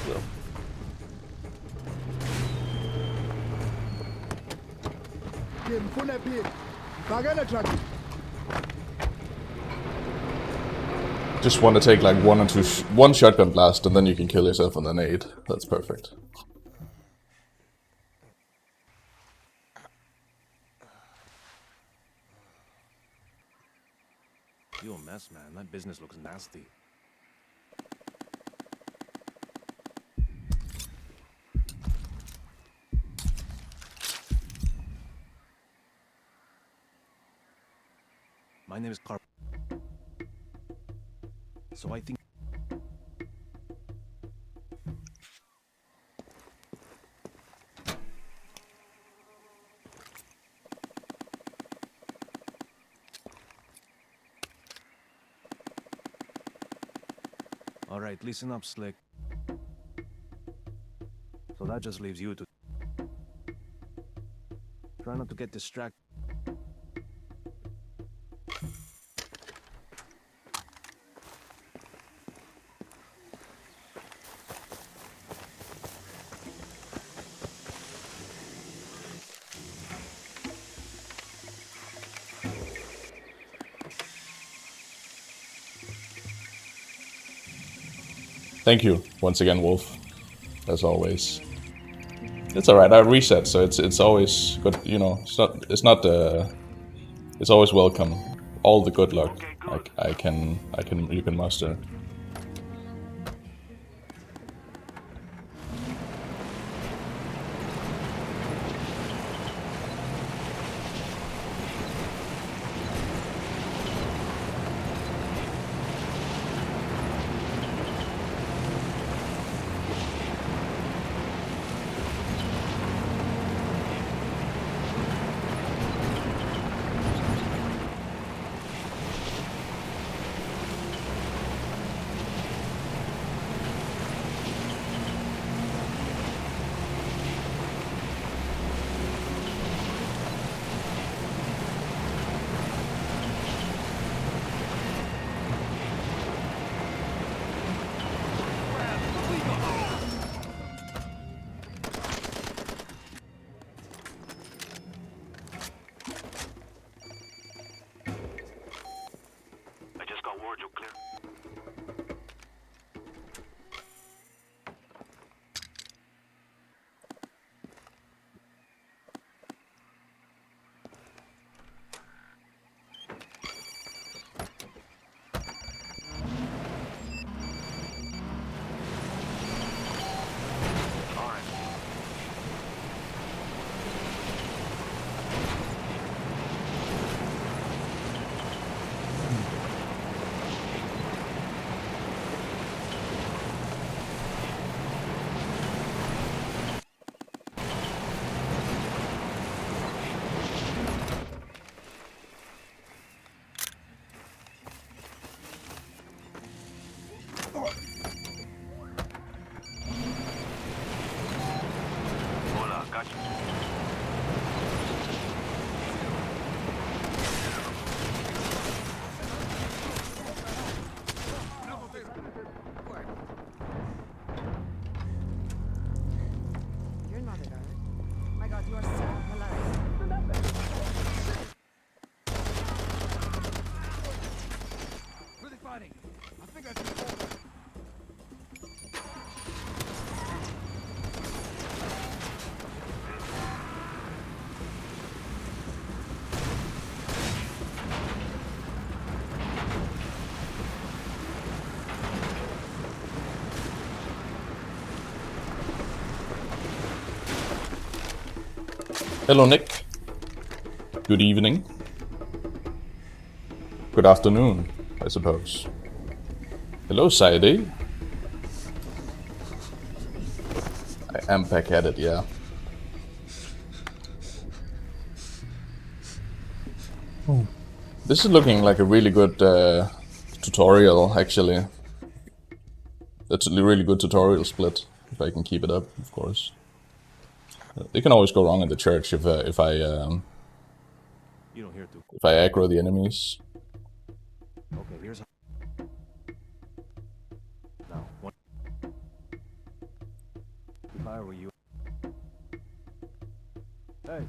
So. Just want to take like one shotgun blast and then you can kill yourself on a nade. That's perfect. You a mess, man. That business looks nasty. My name is Carp. So I think... Alright, listen up, Slick. So that just leaves you to... Try not to get distracted. Thank you once again, Wolf. As always. It's alright, I reset, so it's always good, you know, it's always welcome. All the good luck you can muster. Hello, Nick. Good evening. Good afternoon, I suppose. Hello, Saidi. I am back at it, yeah. This is looking like a really good tutorial, actually. That's a really good tutorial split, if I can keep it up, of course. They can always go wrong in the church if I You don't hear too. if I aggro the enemies. Okay, here's how. Now, one. fire were you? Hey.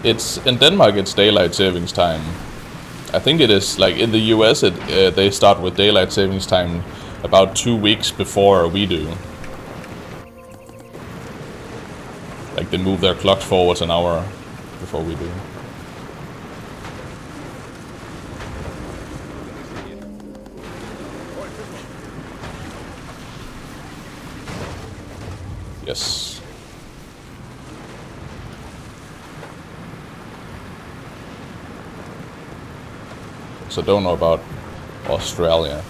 It's in Denmark. It's daylight savings time. I think it is like in the US. They start with daylight savings time about 2 weeks before we do. Like they move their clocks forward an hour before we do. Yes. So don't know about Australia.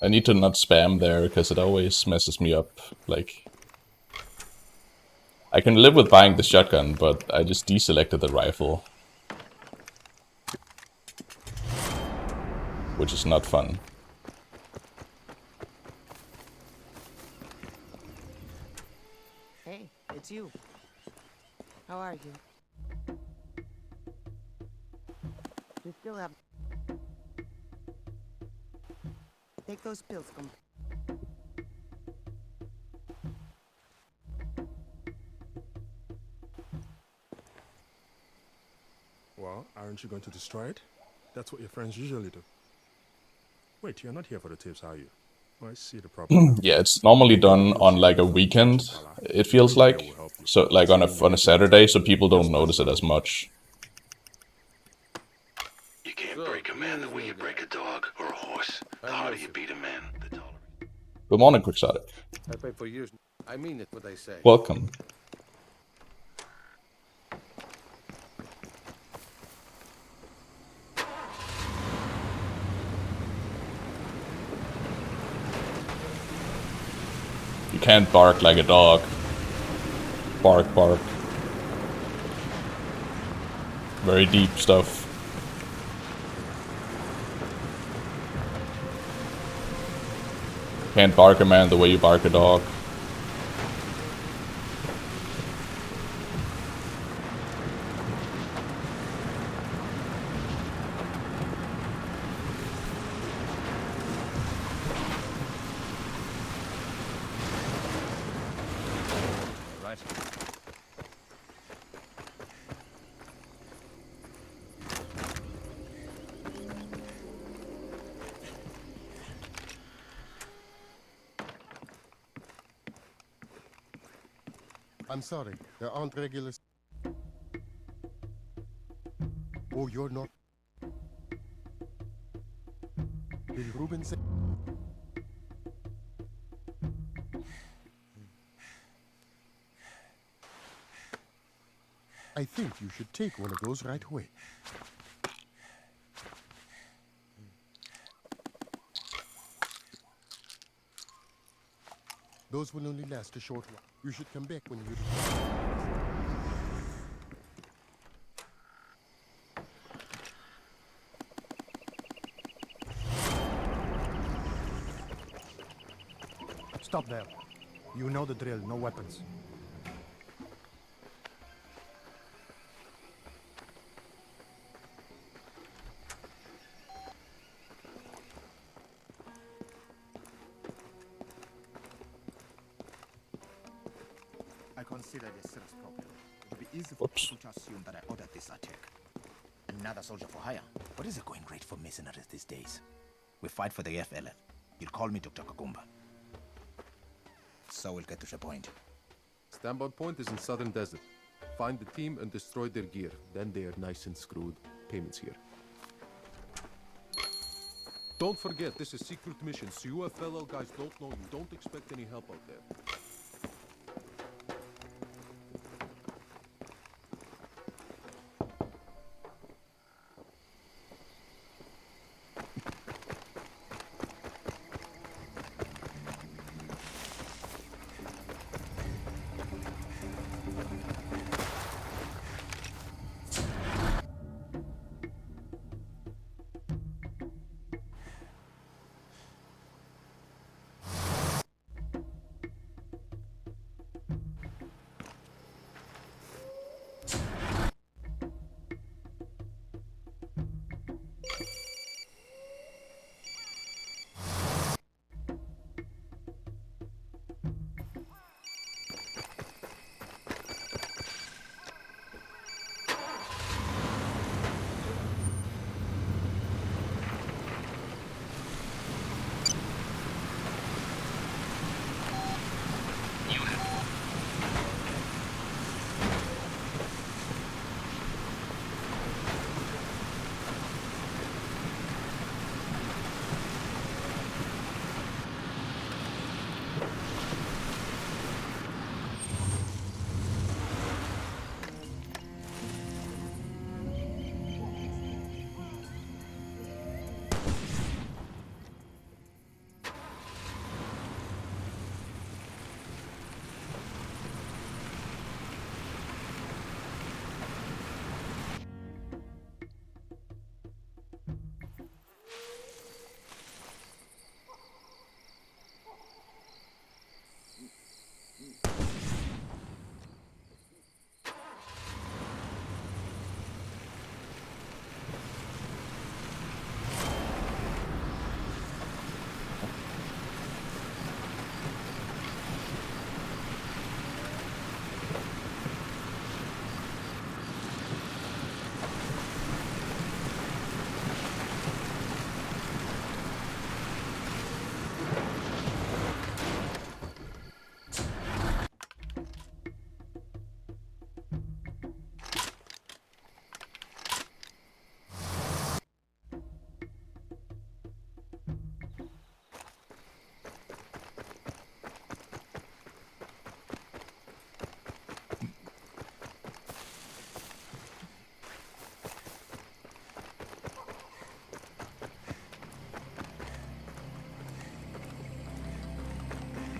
I need to not spam there because it always messes me up. Like, I can live with buying the shotgun, but I just deselected the rifle, which is not fun. Hey, it's you. How are you? You still have... Take those pills, come. Well, aren't you going to destroy it? That's what your friends usually do. Wait, you're not here for the tips, are you? Well, I see the problem. Yeah, it's normally done on like a weekend, it feels like. So like on a Saturday, so people don't notice it as much. You can't break a man the way you break a dog or a horse. The harder you beat a man, the taller. Good morning, Quixotic. I pay for years. I mean it, what I say. Welcome. You can't bark like a dog. Bark, bark. Very deep stuff. Can't bark a man the way you bark a dog. Right. I'm sorry, there aren't regular... Oh, you're not... Did Ruben say... I think you should take one of those right away. Those will only last a short while. You should come back when you... Stop there. You know the drill, no weapons. consider this serious problem. It would be easy for Whoops. people to assume that I ordered this attack. Another soldier for hire. What is a going rate for mercenaries these days? We fight for the FLL. You'll call me Dr. Kakumba. So we'll get to the point. Standby point is in Southern Desert. Find the team and destroy their gear. Then they are nice and screwed. Payments here. Don't forget, this is secret mission, so you FLL guys don't know you. Don't expect any help out there.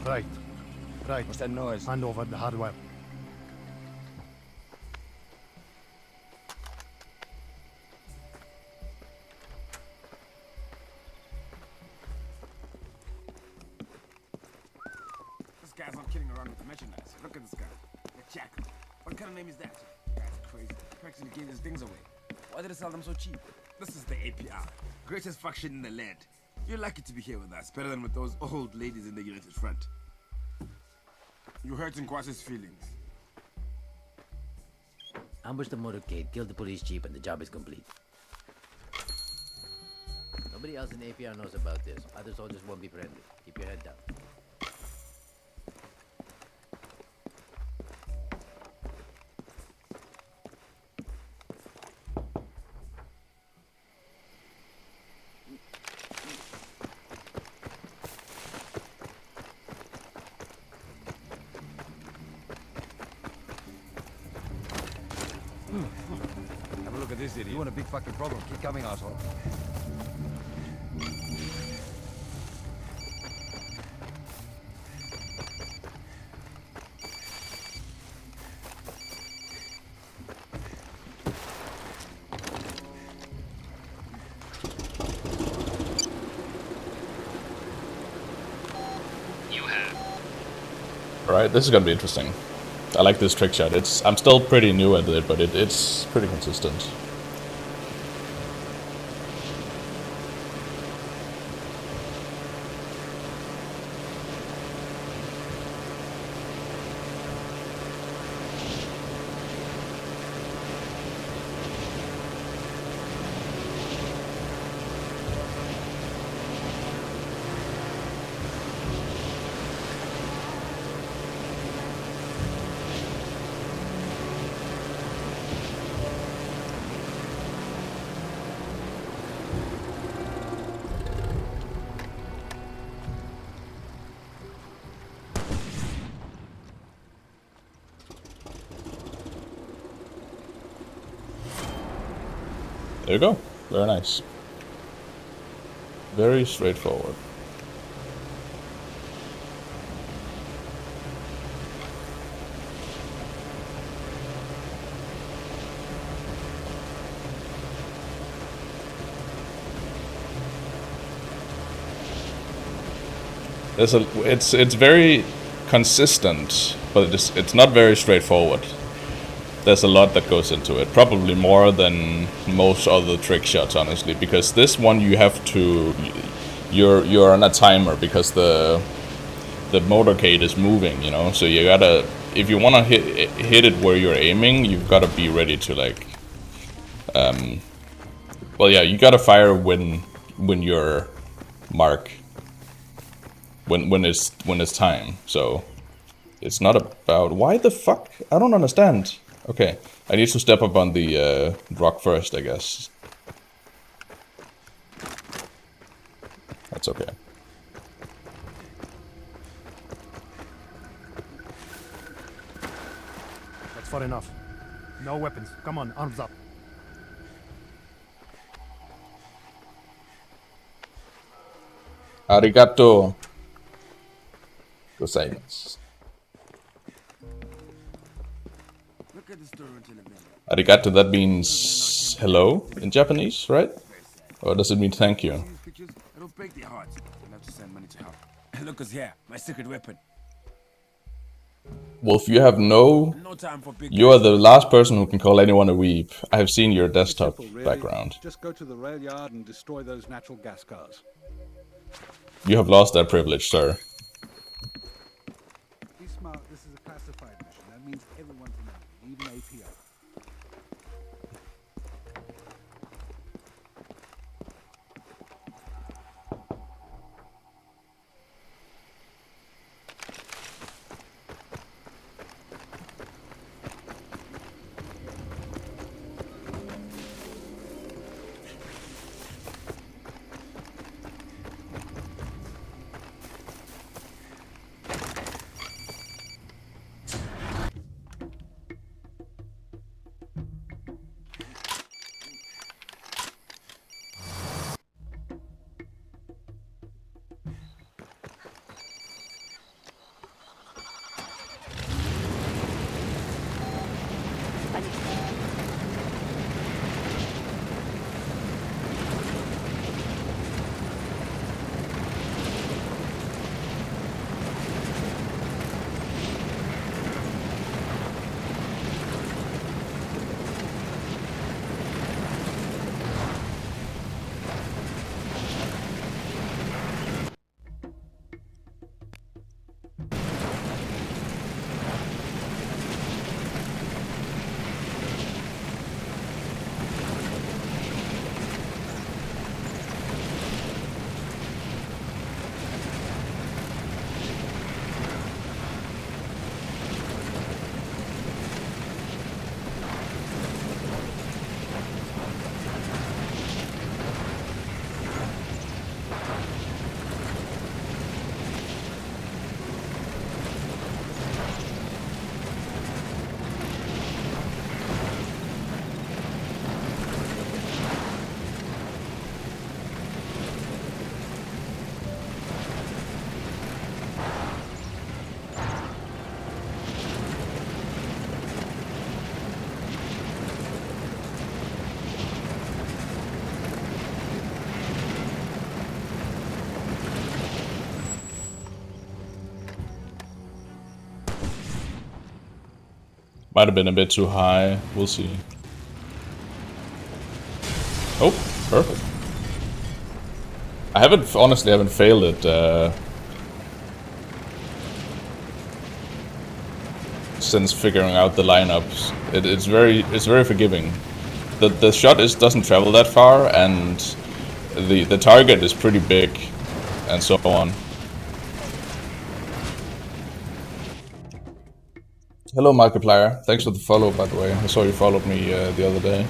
Right. Right. What's that noise? Hand over the hardware. This guy's not kidding around with the merchandise. Look at this guy. A jackal. What kind of name is that? That's crazy. Practically gave his things away. Why did they sell them so cheap? This is the APR. Greatest faction in the land. You're lucky to be here with us. Better than with those old ladies in the United Front. You're hurting Kwasi's feelings. Ambush the motorcade, kill the police jeep, and the job is complete. Nobody else in APR knows about this. Other soldiers won't be friendly. Keep your head down. Have a look at this idiot. You want a big fucking problem? Keep coming, asshole. Alright, this is gonna be interesting. I like this trick shot. I'm still pretty new at it, but it's pretty consistent. There you go. Very nice. Very straightforward. It's very consistent, but it's not very straightforward. There's a lot that goes into it, probably more than most other trick shots, honestly, because this one you have to, you're on a timer because the motorcade is moving, you know, so you gotta, if you want to hit it where you're aiming, you've got to be ready to like, well, yeah, you gotta fire when you're mark, when it's time, so it's not about, why the fuck, I don't understand. Okay, I need to step up on the rock first, I guess. That's okay. That's far enough. No weapons. Come on, arms up. Arigato gozaimasu. Look at the story until it ends. Arigato, that means hello in Japanese, right? Or does it mean thank you? These pictures, it'll break their hearts. They'll have to send money to help. Look who's here, my secret weapon. Wolf, you have No time for big you are the last person who can call anyone a weeb. I have seen your desktop Simple, really. background. Just go to the rail yard and destroy those natural gas cars. You have lost that privilege, sir. Be smart, this is a classified mission. That means everyone's in it, even APO. Might have been a bit too high. We'll see. Oh, perfect. I honestly haven't failed it since figuring out the lineups. It's very forgiving. The shot doesn't travel that far, and the target is pretty big, and so on. Hello, Markiplier. Thanks for the follow, by the way. I saw you followed me the other day.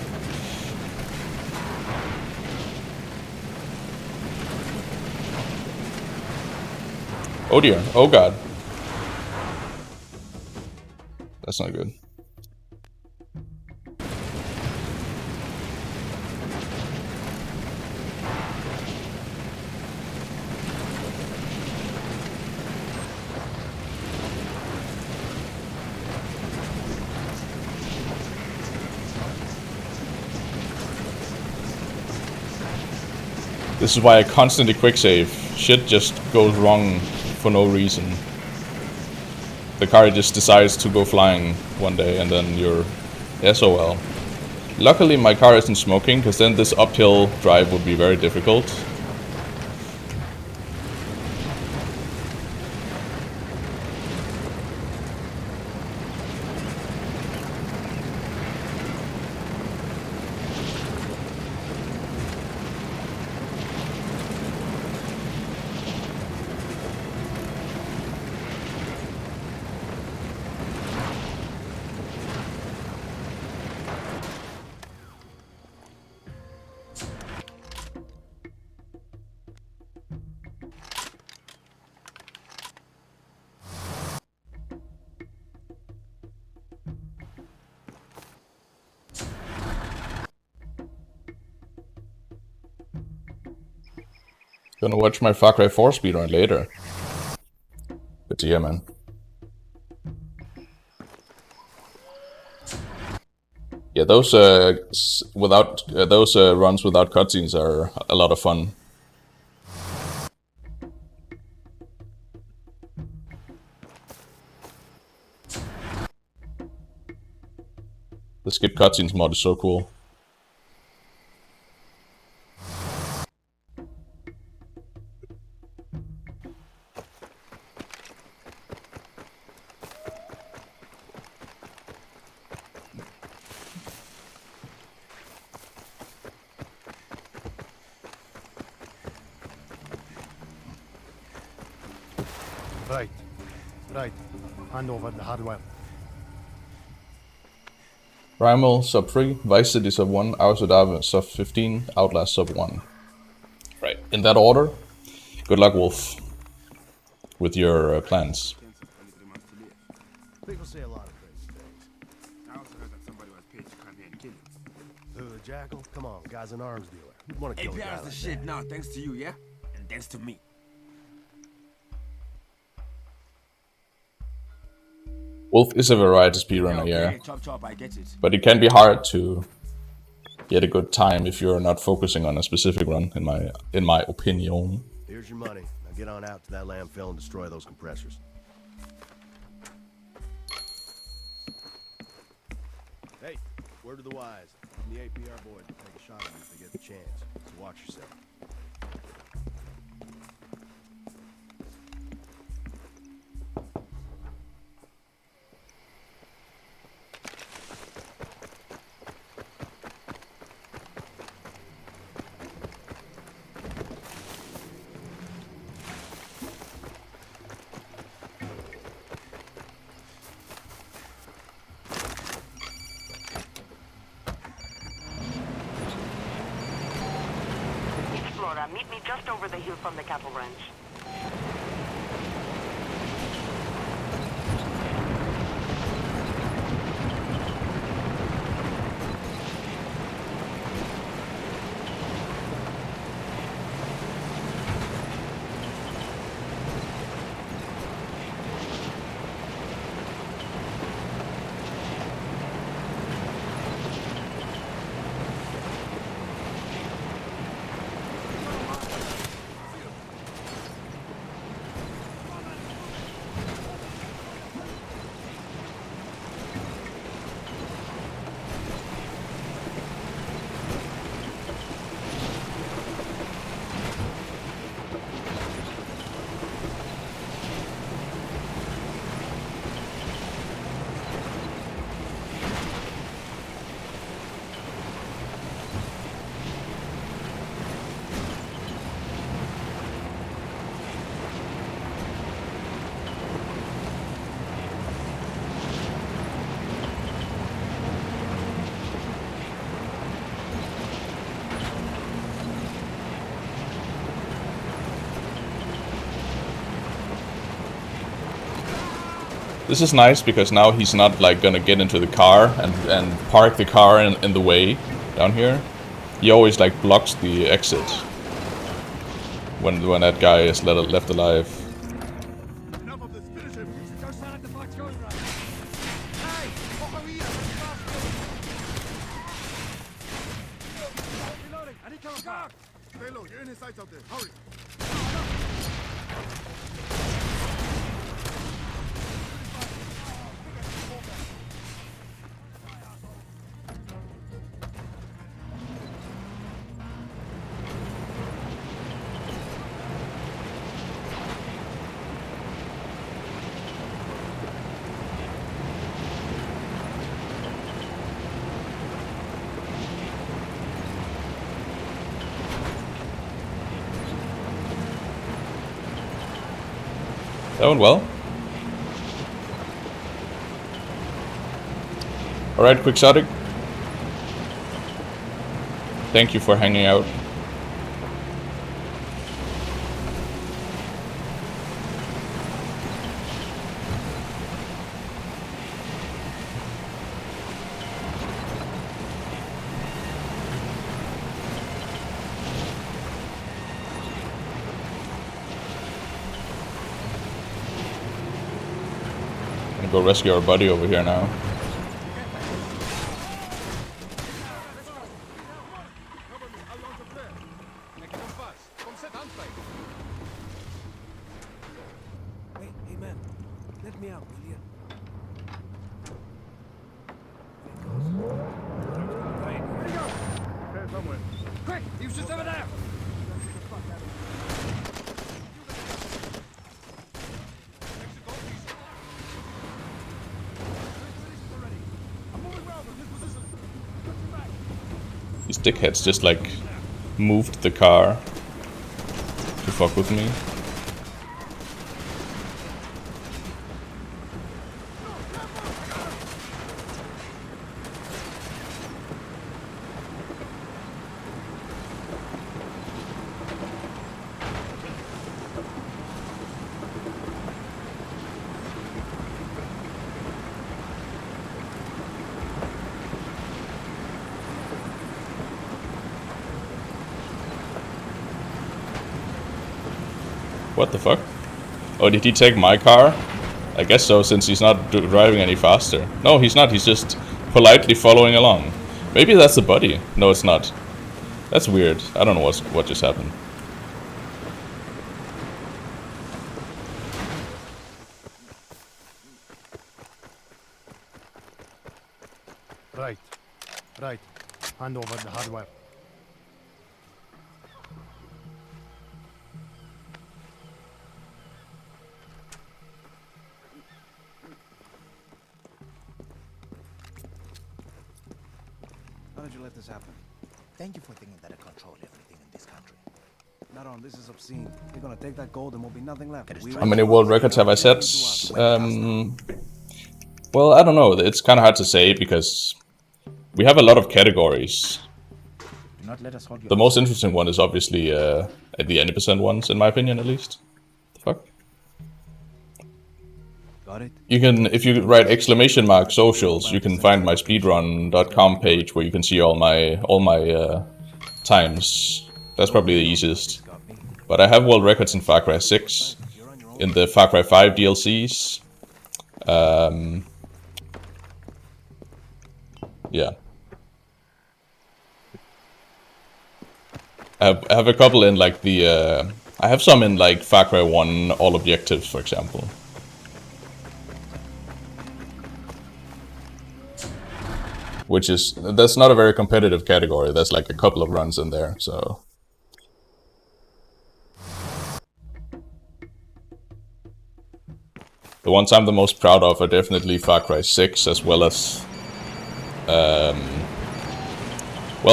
Oh dear. Oh god. That's not good. This is why I constantly quick save. Shit just goes wrong for no reason. The car just decides to go flying one day and then you're SOL. Luckily my car isn't smoking, because then this uphill drive would be very difficult. Gonna watch my Far Cry 4 speedrun later. But yeah, man. Yeah, those runs without cutscenes are a lot of fun. The skip cutscenes mod is so cool. Right. Hand over the hardware. Primal sub 3, Vice City sub 1, Hours of Darkness sub 15, Outlast sub 1. Right, in that order. Good luck, Wolf, with your plans. People say a lot of crazy things. I also heard that somebody was paid to come here and kill you. Jackal? Come on, guy's an arms dealer. Who'd want to kill a guy APR's the like shit that? now, thanks to you, yeah? And thanks to me. Wolf is a variety speedrunner, Okay, yeah. chop, I get it. But it can be hard to get a good time if you're not focusing on a specific run, in my opinion. Here's your money. Now get on out to that landfill and destroy those compressors. Hey, word to the wise. From the APR boys will take a shot at you if they get the chance. So watch yourself. Meet me just over the hill from the cattle ranch. This is nice because now he's not like gonna get into the car and park the car in the way down here. He always like blocks the exit when that guy is left alive. Enough of this, finish him! Don't sound like the fight's going right. Hey! What are we here? Reloading, I need cover. Stay low. You're in his sights out there. Hurry. That went well. Alright, Quixotic. Thank you for hanging out. Gonna go rescue our buddy over here now. Hey man, let me out, will you? Where'd he go? There somewhere. Quick! He was just over there! These dickheads just like moved the car to fuck with me. What the fuck? Oh, did he take my car? I guess so, since he's not driving any faster. No, he's not. He's just politely following along. Maybe that's a buddy. No, it's not. That's weird. I don't know what just happened. Right. Right. Hand over the hardware. How did you let this happen? Thank you for thinking that I control everything in this country. Not on, this is obscene. They're gonna take that gold and won't be nothing left. How many world records have I set? Well, I don't know. It's kind of hard to say because we have a lot of categories. Do not let us hold you. The most interesting one is obviously the any percent ones, in my opinion, at least. The fuck? Got it? You can, if you write ! socials, you can find my speedrun.com page where you can see all my times. That's probably the easiest. But I have world records in Far Cry 6, in the Far Cry 5 DLCs. Yeah. I have a couple in like the I have some in like Far Cry 1 all objectives, for example. That's not a very competitive category. There's like a couple of runs in there, so. The ones I'm the most proud of are definitely Far Cry 6, as well as well,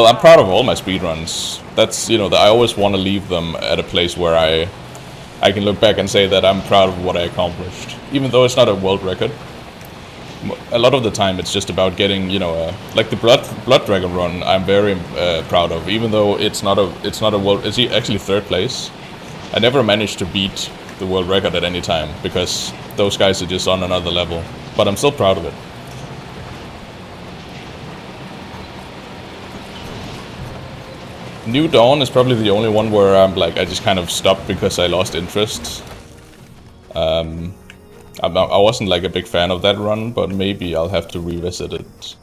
I'm proud of all my speedruns. That's, you know, I always want to leave them at a place where I can look back and say that I'm proud of what I accomplished. Even though it's not a world record. A lot of the time it's just about getting, you know, like the Blood Dragon run I'm very proud of, even though it's not a world, it's actually third place. I never managed to beat the world record at any time, because those guys are just on another level. But I'm still proud of it. New Dawn is probably the only one where I'm like, I just kind of stopped because I lost interest. I wasn't like a big fan of that run, but maybe I'll have to revisit it.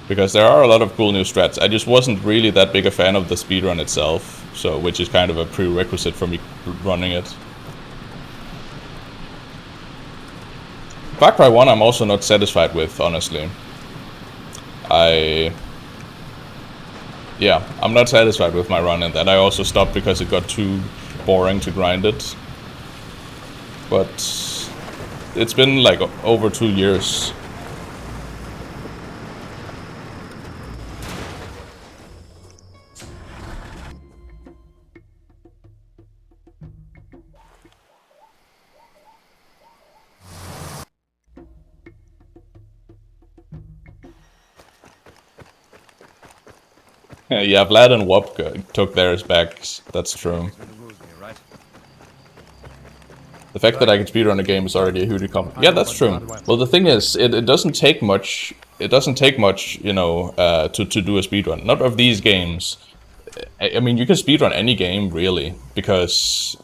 Because there are a lot of cool new strats. I just wasn't really that big a fan of the speedrun itself, so which is kind of a prerequisite for me running it. Far Cry 1 I'm also not satisfied with, honestly. Yeah, I'm not satisfied with my run in that. I also stopped because it got too boring to grind it. But it's been like over 2 years. Yeah, Vlad and Wop took theirs back. That's true. The fact that I can speedrun a game is already a huge accomplishment. Yeah, that's true. Well, the thing is, it doesn't take much. It doesn't take much, you know, to do a speedrun. Not of these games. I mean, you can speedrun any game really, because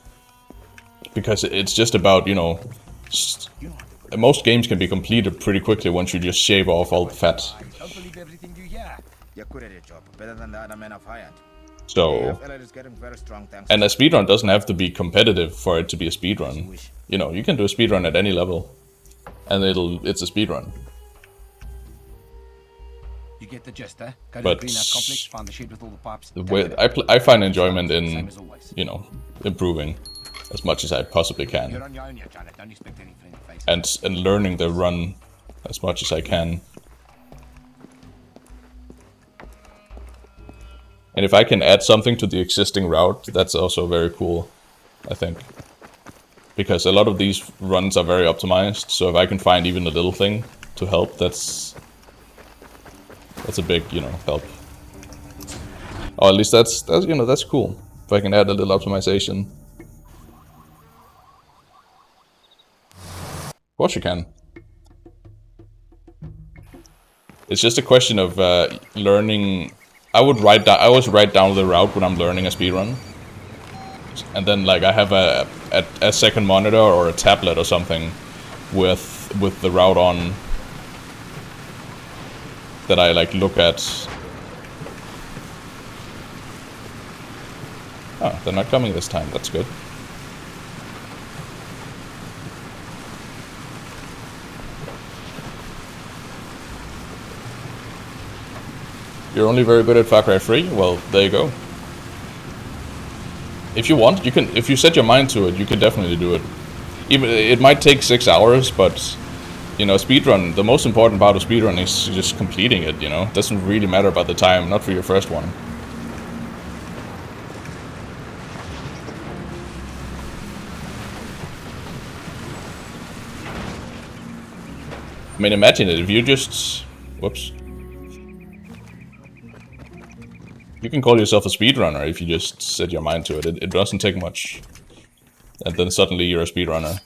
it's just about, you know, most games can be completed pretty quickly once you just shave off all the fat. Don't believe everything you hear. You're good at your job, better than the other men I've hired. So, and a speedrun doesn't have to be competitive for it to be a speedrun. You know, you can do a speedrun at any level, and it's a speedrun. You get the gist, eh? Go to But the greenhouse complex, find the shed with all the pipes. the way I find enjoyment in, you know, improving as much as I possibly can, You're on your own, Janet. Don't expect any friendly faces. and learning the run as much as I can. And if I can add something to the existing route, that's also very cool, I think. Because a lot of these runs are very optimized, so if I can find even a little thing to help, that's a big, you know, help. Or at least that's you know, that's cool. If I can add a little optimization. Of course you can. It's just a question of learning. I always write down the route when I'm learning a speedrun, and then like I have a second monitor or a tablet or something with the route on that I like look at. Oh, they're not coming this time. That's good. You're only very good at Far Cry 3? Well, there you go. If you want, you can. If you set your mind to it, you can definitely do it. Even it might take 6 hours, but you know, speedrun. The most important part of speedrun is just completing it. You know, it doesn't really matter about the time. Not for your first one. I mean, imagine it. If you just, whoops. You can call yourself a speedrunner if you just set your mind to it. It doesn't take much. And then suddenly you're a speedrunner.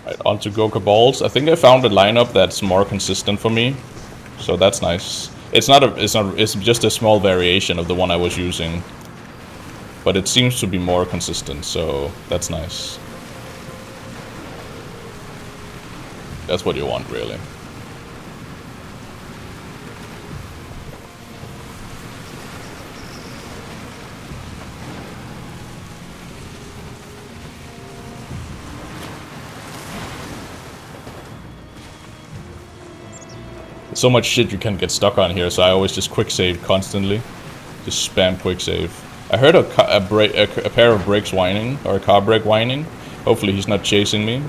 Right, on to Goka Balls. I think I found a lineup that's more consistent for me, so that's nice. It's just a small variation of the one I was using, but it seems to be more consistent, so that's nice. That's what you want, really. So much shit you can get stuck on here, so I always just quick save constantly. Just spam quick save. I heard a pair of brakes whining, or a car brake whining. Hopefully he's not chasing me.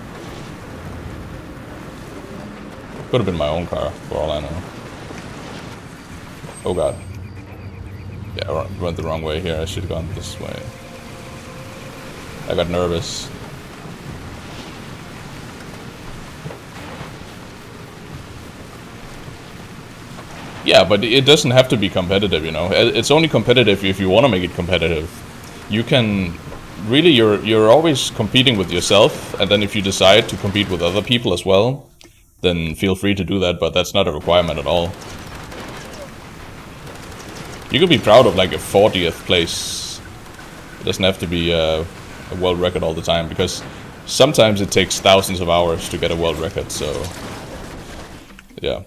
Could have been my own car, for all I know. Oh god. Yeah, I went the wrong way here. I should have gone this way. I got nervous. Yeah, but it doesn't have to be competitive, you know. It's only competitive if you want to make it competitive. You can... Really, you're always competing with yourself, and then if you decide to compete with other people as well, then feel free to do that, but that's not a requirement at all. You could be proud of like a 40th place. It doesn't have to be a world record all the time, because sometimes it takes thousands of hours to get a world record, so... Yeah.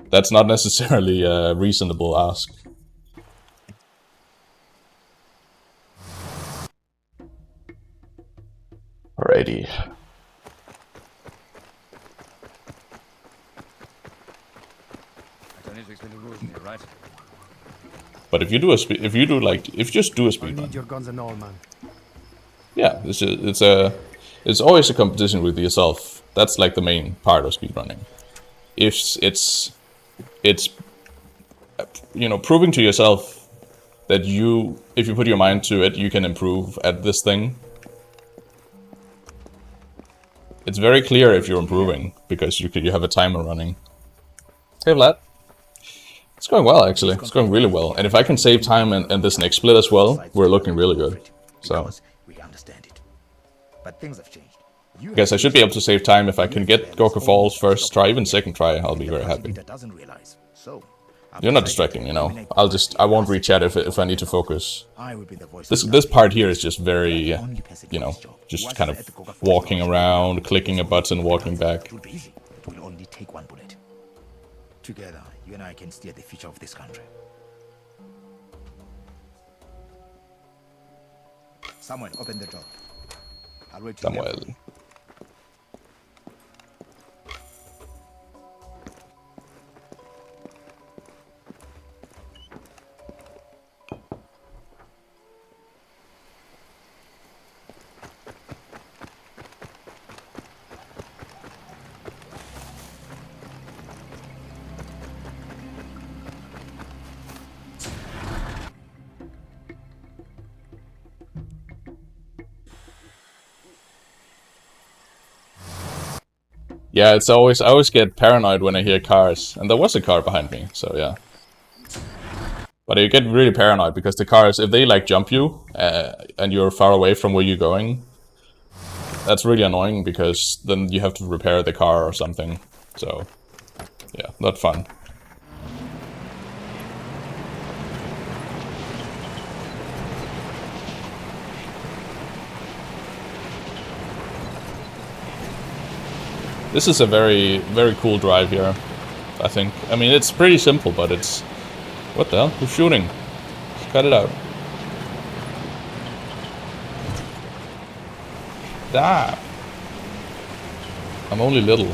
That's not necessarily a reasonable ask. Alrighty. I don't need to explain the rules here, right? But if you do if you just do a speedrun. Need your guns and all, man. Yeah, it's always a competition with yourself. That's like the main part of speedrunning. If it's you know, proving to yourself that if you put your mind to it, you can improve at this thing. It's very clear if you're improving, because you have a timer running. Hey Vlad. It's going well, actually. It's going really well. And if I can save time in this next split as well, we're looking really good. So, we understand it. But things have changed. I guess I should be able to save time. If I can get Gorka Falls first try, even second try, I'll be very happy. You're not distracting, you know. I won't reach out if I need to focus. This part here is just very, you know, just kind of walking around, clicking a button, walking back. It will only take one bullet. Together, you and I can steer the future of this country. Samuel, open the door. I'll wait till Samuel. Yeah, I always get paranoid when I hear cars, and there was a car behind me, so yeah. But you get really paranoid because the cars, if they like jump you, and you're far away from where you're going, that's really annoying because then you have to repair the car or something. So, yeah, not fun. This is a very, very cool drive here, I think. I mean, it's pretty simple, but it's... What the hell? Who's shooting? Just cut it out. Ah! I'm only little.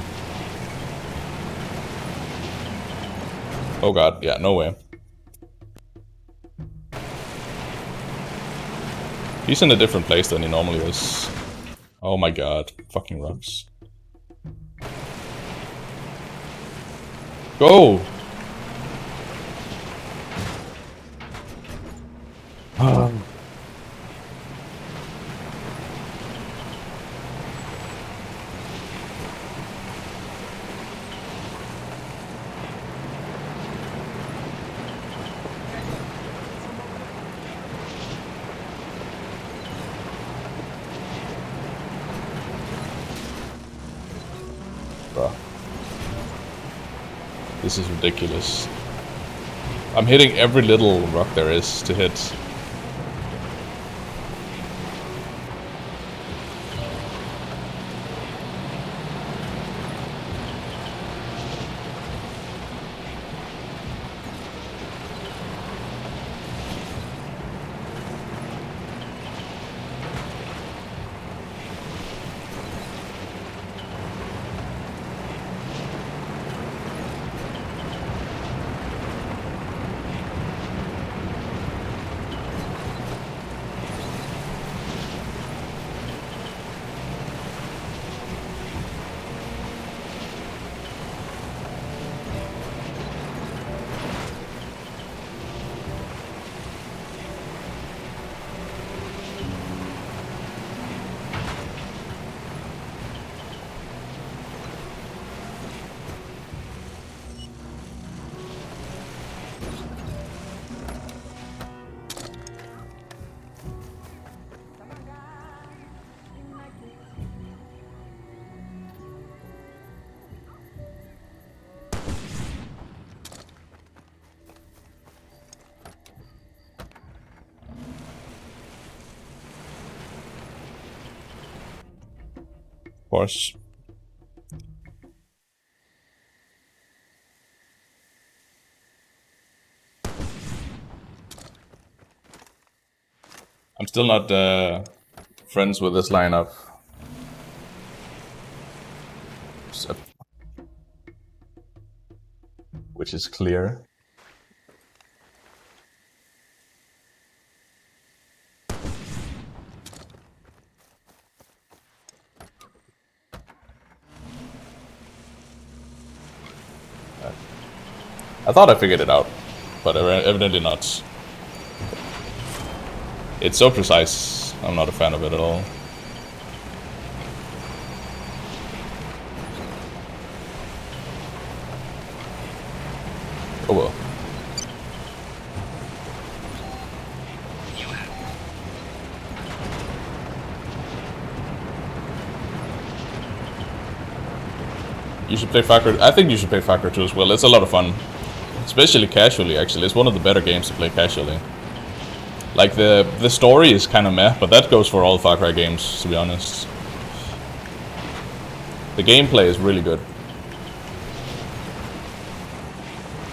Oh god, yeah, no way. He's in a different place than he normally is. Oh my god, fucking rocks. Go! Bruh. This is ridiculous. I'm hitting every little rock there is to hit. Of course. I'm still not friends with this lineup. So, which is clear. I thought I figured it out, but evidently not. It's so precise, I'm not a fan of it at all. Oh well. You should play Far Cry. I think you should play Far Cry 2 as well. It's a lot of fun. Especially casually, actually. It's one of the better games to play casually. Like, the story is kind of meh, but that goes for all Far Cry games, to be honest. The gameplay is really good.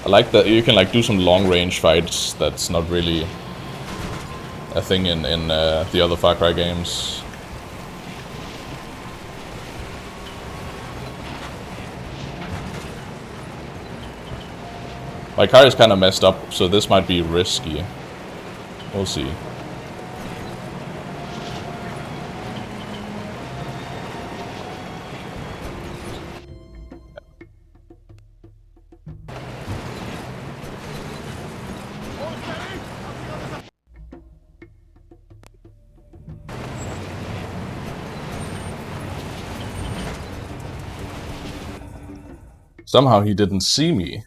I like that you can like do some long-range fights. That's not really a thing in the other Far Cry games. My car is kind of messed up, so this might be risky. We'll see. Somehow he didn't see me.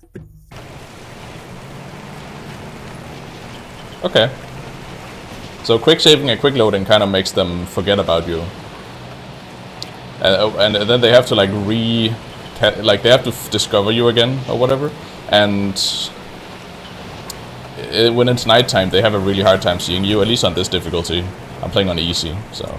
Okay. So quick saving and quick loading kind of makes them forget about you. And then they have to like they have to discover you again or whatever. And when it's nighttime, they have a really hard time seeing you, at least on this difficulty. I'm playing on easy, so...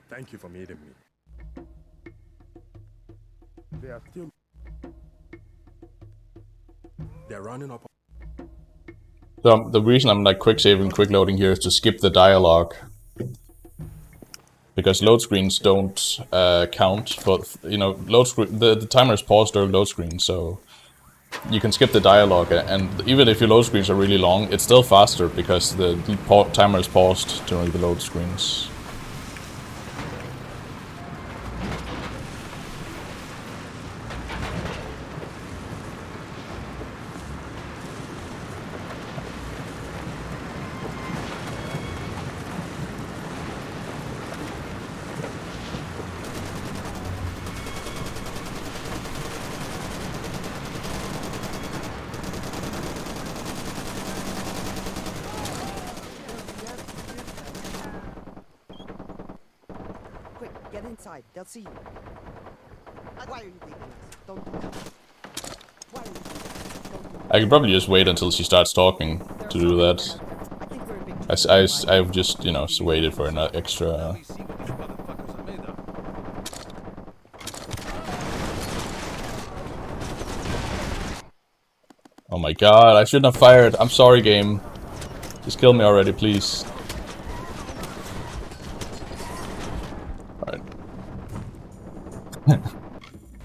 Thank you for meeting me. They're running up. So the reason I'm like quick saving, quick loading here is to skip the dialogue. Because load screens don't count for, you know, load screen. The timer is paused during load screen, so you can skip the dialogue. And even if your load screens are really long, it's still faster because the timer is paused during the load screens. Get inside. They'll see you. Why are you leaving us? Don't do that. Why are you leaving us? Don't do that. I could probably just wait until she starts talking to do that. I've just, you know, waited for an extra... Oh my god, I shouldn't have fired. I'm sorry, game. Just kill me already, please. Alright.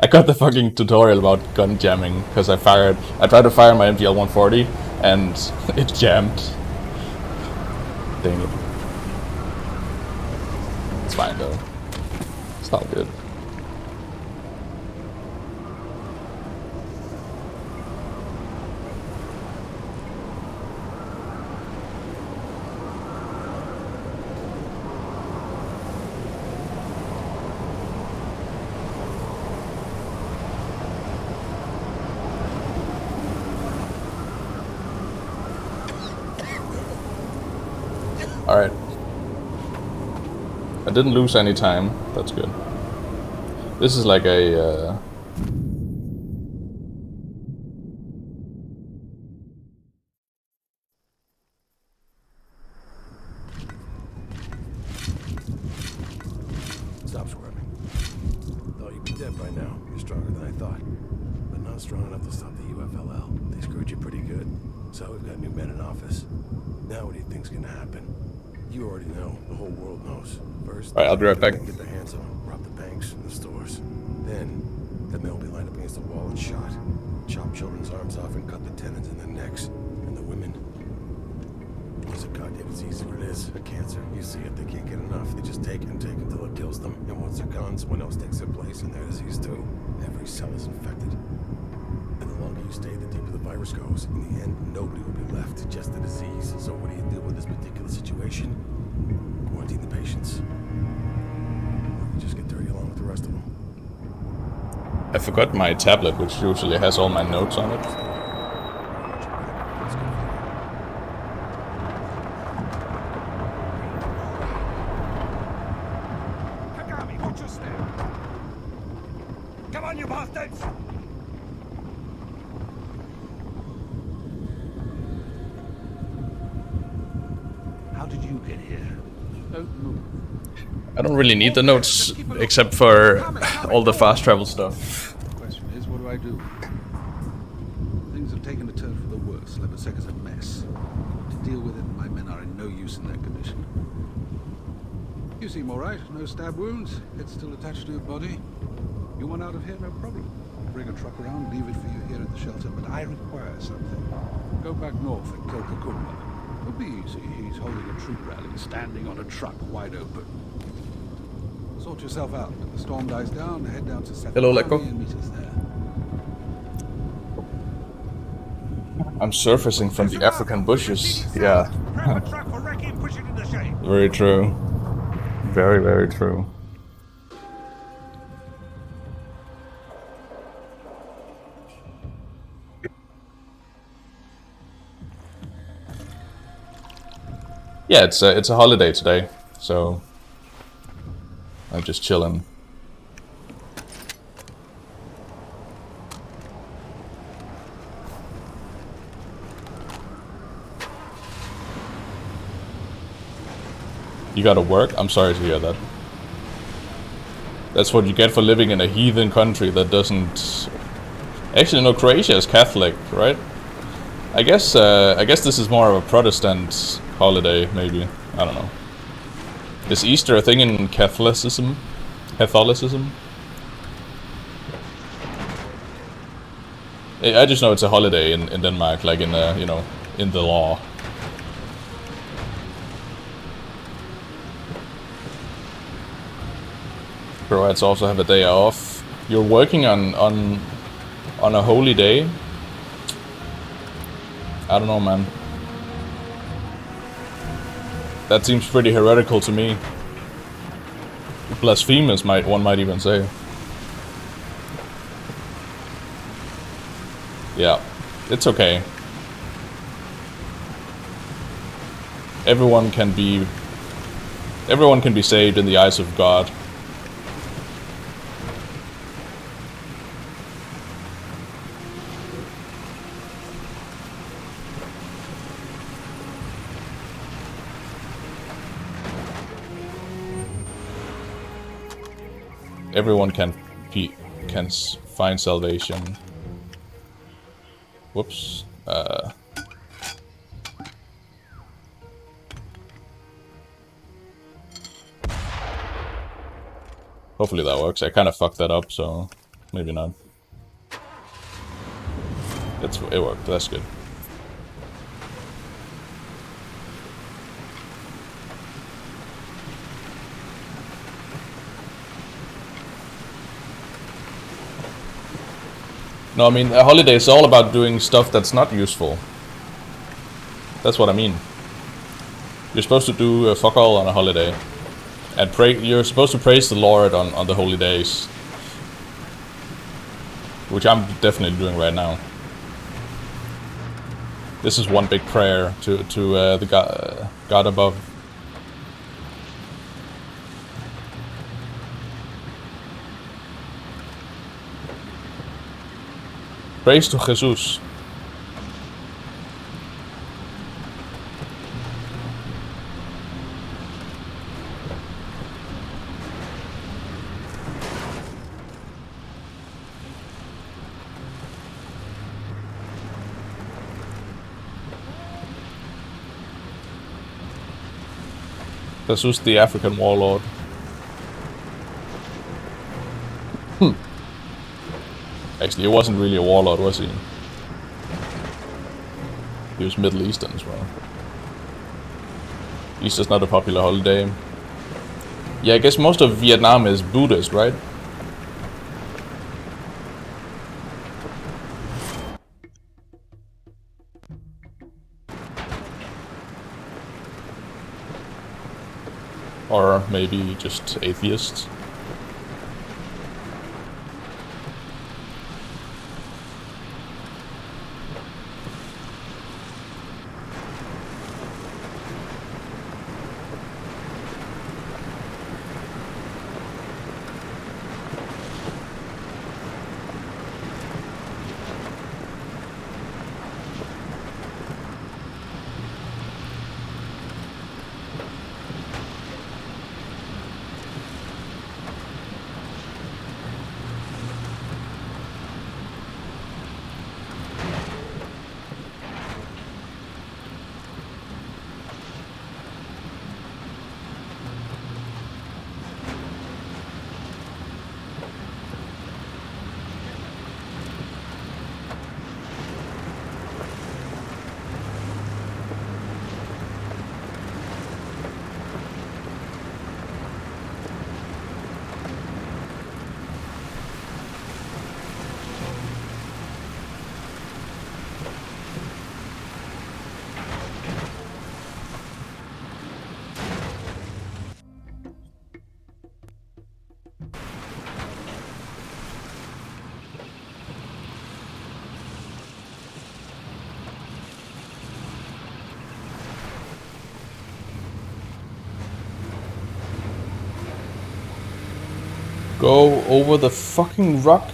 I got the fucking tutorial about gun jamming because I tried to fire my MGL 140 and it jammed. Dang it. It's fine though. It's not good. Alright. I didn't lose any time. That's good. This is like a... Stop squirming. Thought you'd be dead by now. You're stronger than I thought. But not strong enough to stop the UFLL. They screwed you pretty good. So we've got new men in office. Now what do you think's gonna happen? You already know. The whole world knows. First, alright, I'll be right back. Get their hands on them, rob the banks and the stores. Then, the men will be lined up against the wall and shot. Chop children's arms off and cut the tendons in their necks. And the women. There's a goddamn disease where it is. A cancer. You see it, they can't get enough. They just take and take until it kills them. And once they're gone, someone else takes their place and their disease too. Every cell is infected. And the longer you stay, the deeper the virus goes. In the end, nobody will be left, just the disease. So what do you do with this particular situation? Quarantine the patients. Or you just get dirty along with the rest of them. I forgot my tablet, which usually has all my notes on it. Kagami, watch your step. Come on, you bastards! How did you get here? Don't move. I don't really need the notes, except for all the fast travel stuff. The question is, what do I do? Things have taken a turn for the worse. Lebeseca's a mess. To deal with it, my men are in no use in that condition. You seem all right. No stab wounds. Head still attached to your body. You want out of here? No problem. I'll bring a truck around, leave it for you here at the shelter, but I require something. Go back north and kill Kakumba. It'll be easy. He's holding a troop rally, standing on a truck wide open. Sort yourself out. When the storm dies down, head down to Seth Hello, Lekko. and meet us there. I'm surfacing from the African bushes. Yeah. Very true. Very, very true. Yeah, it's a holiday today, so I'm just chilling. You gotta work? I'm sorry to hear that. That's what you get for living in a heathen country that doesn't... Actually, no, Croatia is Catholic, right? I guess this is more of a Protestant holiday, maybe. I don't know. Is Easter a thing in Catholicism? I just know it's a holiday in Denmark, like in the, you know, in the law. Croats also have a day off. You're working on a holy day? I don't know, man. That seems pretty heretical to me. Blasphemous, one might even say. Yeah, it's okay. Everyone can be saved in the eyes of God. everyone can find salvation. Whoops. Hopefully that works. I kind of fucked that up, so maybe not. It worked. That's good. No, I mean, a holiday is all about doing stuff that's not useful. That's what I mean. You're supposed to do fuck all on a holiday. And pray. You're supposed to praise the Lord on the holy days. Which I'm definitely doing right now. This is one big prayer to the God above. Praise to Jesus. Jesus the African warlord. Actually, he wasn't really a warlord, was he? He was Middle Eastern as well. Easter's not a popular holiday. Yeah, I guess most of Vietnam is Buddhist, right? Or maybe just atheists. Go over the fucking rock.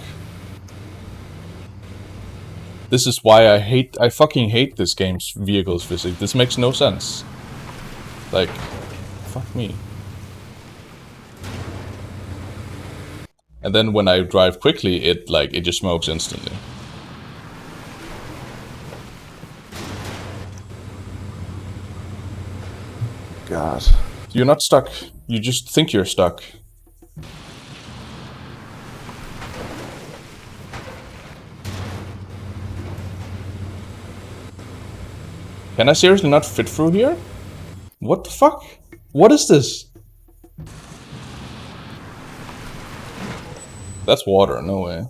This is why I fucking hate this game's vehicles physics. This makes no sense. Like, fuck me. And then when I drive quickly, it just smokes instantly. God. You're not stuck. You just think you're stuck. Can I seriously not fit through here? What the fuck? What is this? That's water, no way.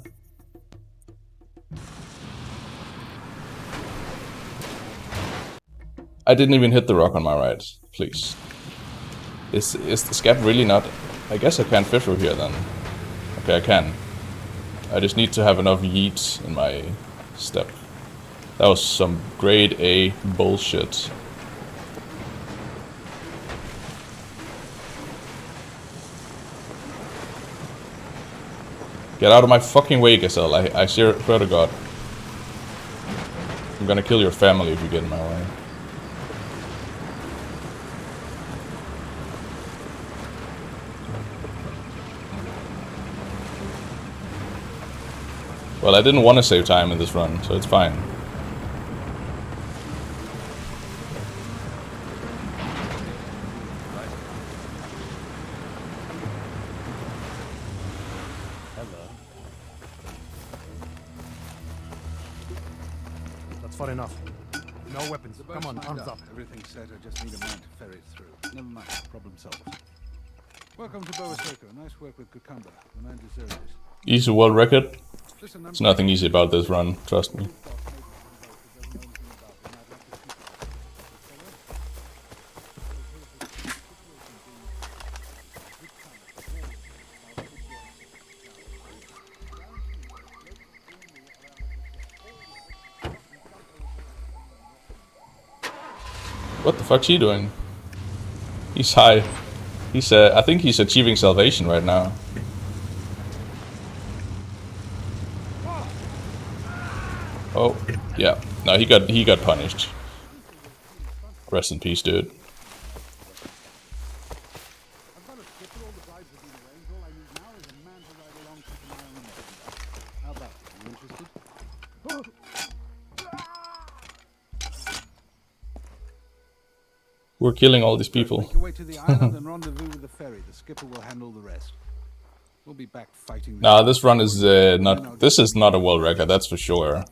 I didn't even hit the rock on my right, please. Is this gap really not... I guess I can't fit through here then. Okay, I can. I just need to have enough yeet in my step. That was some grade A bullshit. Get out of my fucking way, Gazelle. I swear to God. I'm gonna kill your family if you get in my way. Well, I didn't want to save time in this run, so it's fine. That's far enough. No weapons. The Come boat's on, lined arms up. Everything's set. I just need a man to ferry it through. Never mind. Problem solved. Welcome to Boasoko. Nice work with Cucumber. The man deserves it. Easy world record. Listen, There's nothing easy about this run, trust me. What the fuck's he doing? He's high. He's I think he's achieving salvation right now. Oh, yeah. No, he got punished. Rest in peace, dude. We're killing all these people. Make your way to the island and rendezvous with the ferry. The skipper will handle the rest. We'll be back fighting. Nah, this run is not. This is not a world record, that's for sure.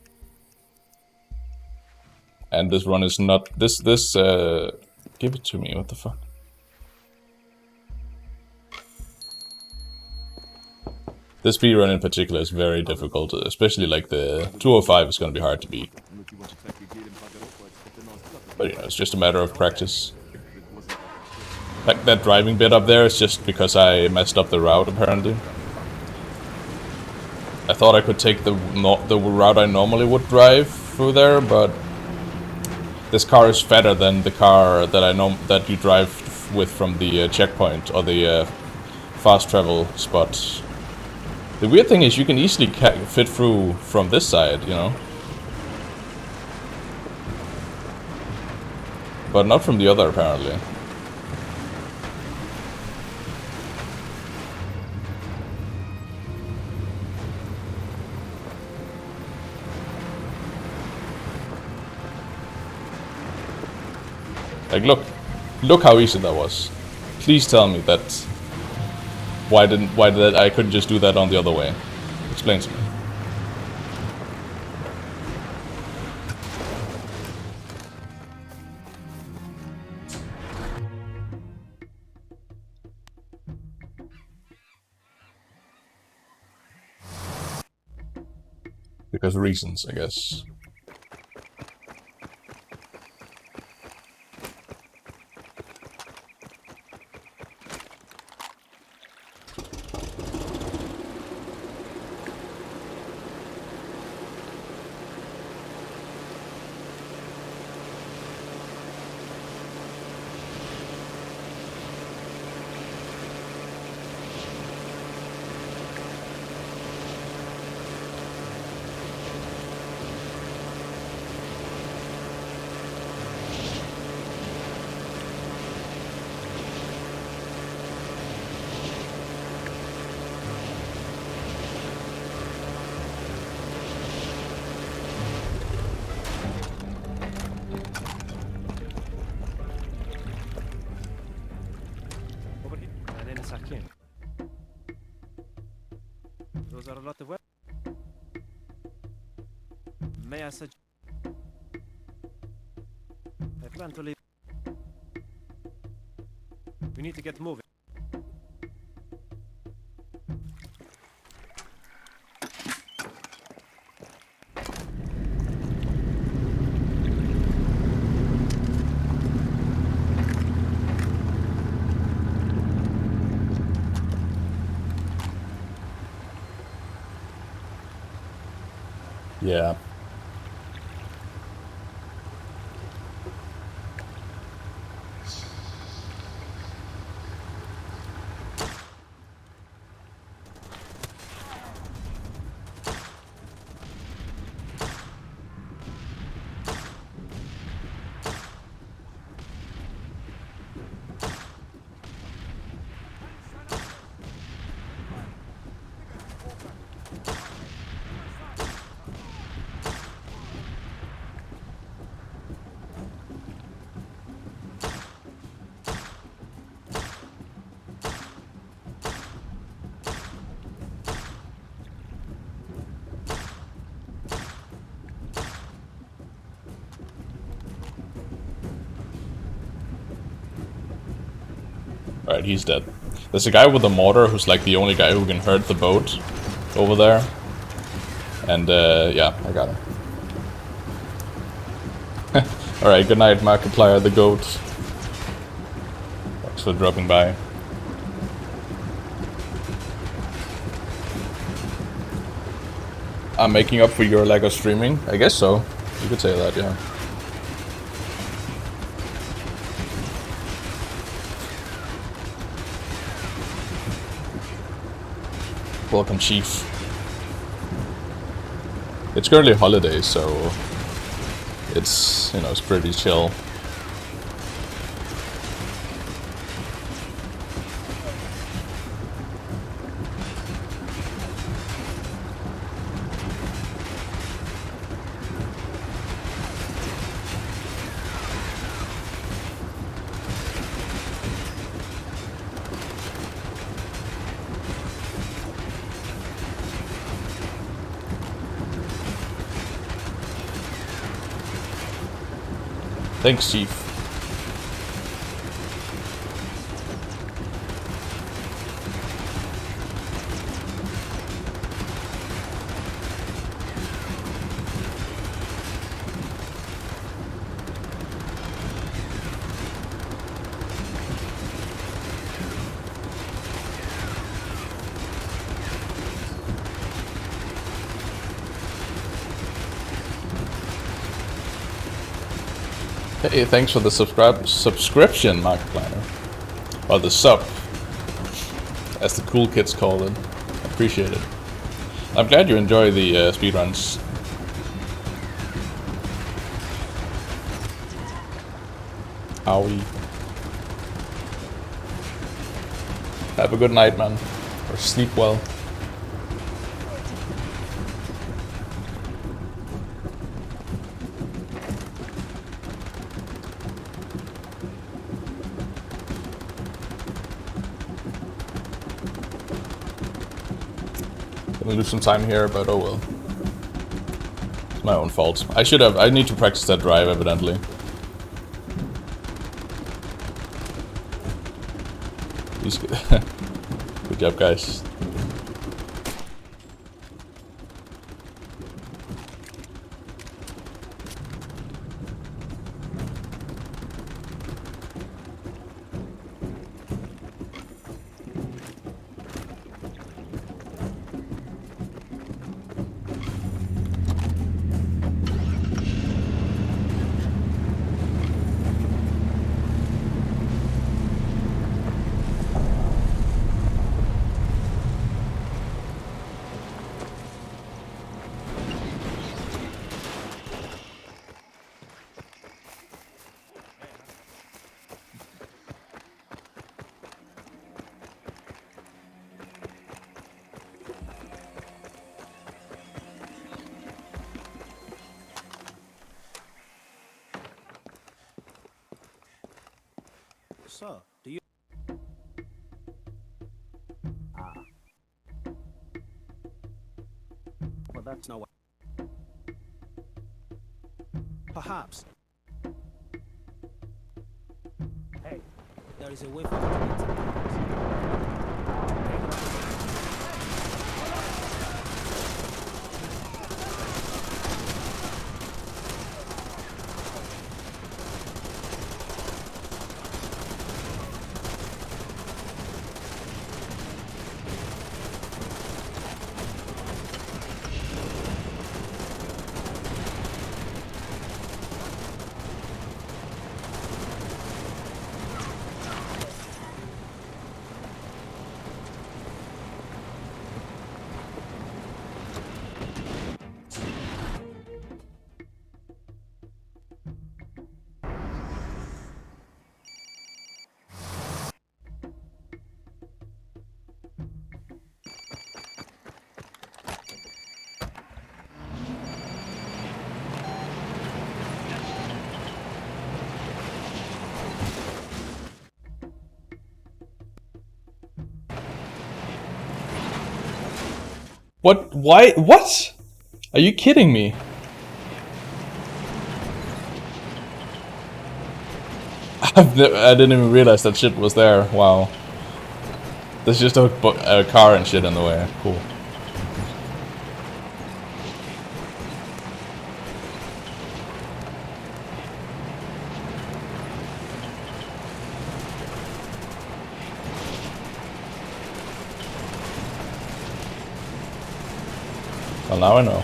And this run is not. This. Give it to me. What the fuck? This speedrun in particular is very difficult, especially like the 205 is gonna be hard to beat. But you know, it's just a matter of practice. Like that driving bit up there is just because I messed up the route, apparently. I thought I could take the route I normally would drive through there, but this car is fatter than the car that that you drive with from the checkpoint or the fast travel spot. The weird thing is you can easily fit through from this side, you know. But not from the other, apparently. Like, look how easy that was. Please tell me that. Why did I couldn't just do that on the other way? Explain to me. Because reasons, I guess. Those are a lot of weapons. May I suggest? I plan to leave. We need to get moving. Yeah. Alright, he's dead. There's a guy with a mortar who's like the only guy who can hurt the boat over there. And yeah, I got him. Alright, good night, Markiplier the goat. Thanks for dropping by. I'm making up for your lack of streaming? I guess so. You could say that, yeah. Welcome, Chief. It's currently holidays, so it's, you know, it's pretty chill. Thanks, Chief. Hey, thanks for the subscription, Markiplier. Or the sub, as the cool kids call it. I appreciate it. I'm glad you enjoy the speedruns. Owie. Have a good night, man. Or sleep well. Gonna lose some time here, but oh well. It's my own fault. I need to practice that drive, evidently. Good job, guys. So, do you... Well, that's no way. Perhaps. Hey, there is a way for you to get to the What? Why? What? Are you kidding me? I didn't even realize that shit was there. Wow. There's just a car and shit in the way. Cool. Well, now I know.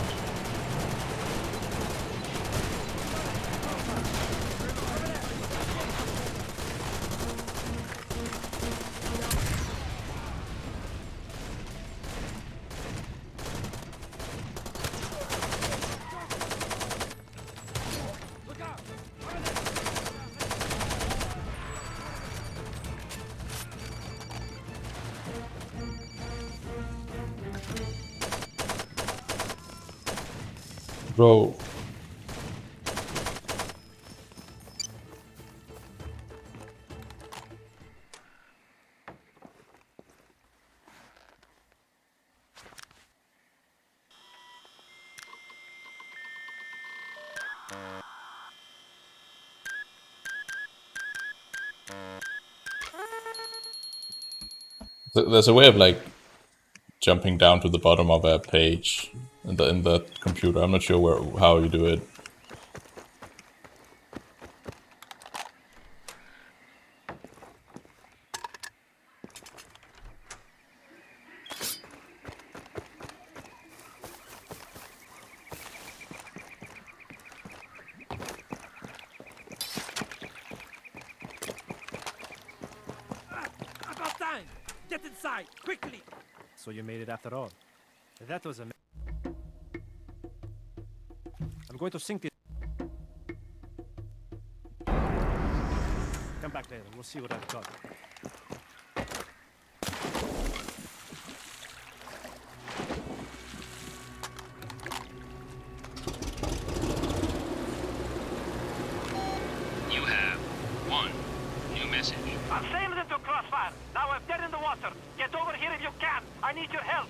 Bro. There's a way of like jumping down to the bottom of a page in the computer. I'm not sure how you do it. About time! Get inside, quickly! So you made it after all. That was I'm going to sink it. Come back later, we'll see what I've got. You have one new message. I'm sailing into crossfire. Now I'm dead in the water. Get over here if you can. I need your help.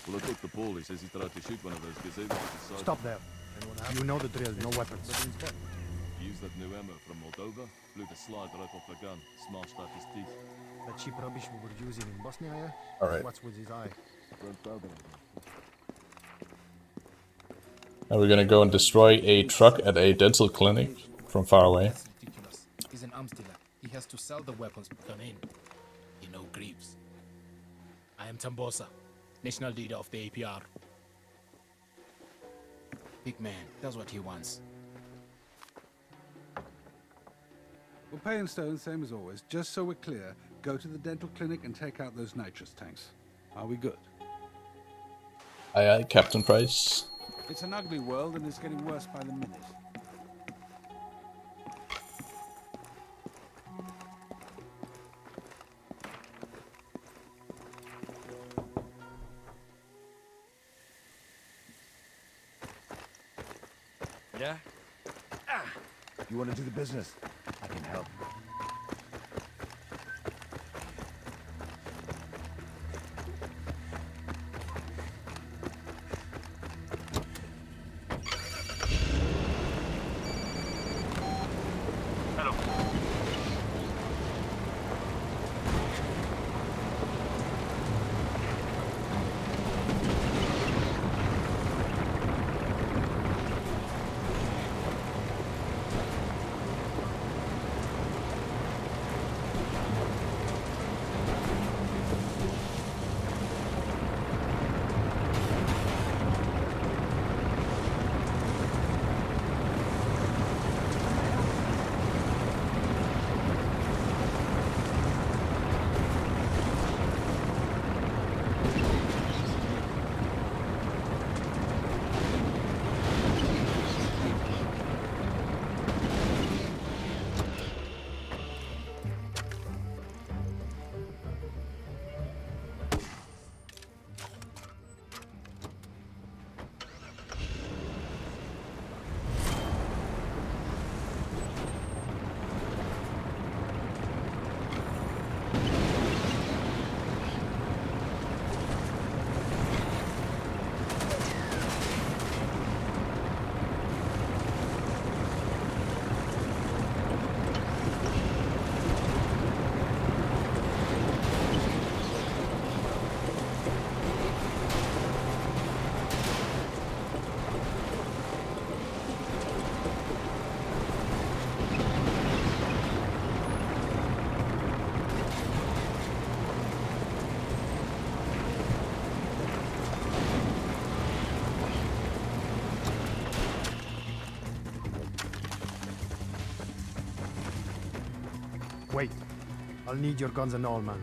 Well, I took the ball. He says he tried to shoot one of those gazelles. Stop there. You know the drill, no weapons. Used that new ammo from Moldova, blew the slide right off the gun, smashed out his teeth. That cheap rubbish we were using in Bosnia, yeah? All right. What's with his eye? Now we're gonna go and destroy a truck at a dental clinic from far away. That's ridiculous. He's an arms dealer. He has to sell the weapons. Come in. You know Greaves. I am Tambosa, national leader of the APR. Big man, that's what he wants. We'll pay in stone, same as always. Just so we're clear, go to the dental clinic and take out those nitrous tanks. Are we good? Aye aye, Captain Price. It's an ugly world and it's getting worse by the minute. Yeah? You want to do the business? I can help. I'll need your guns and all, man.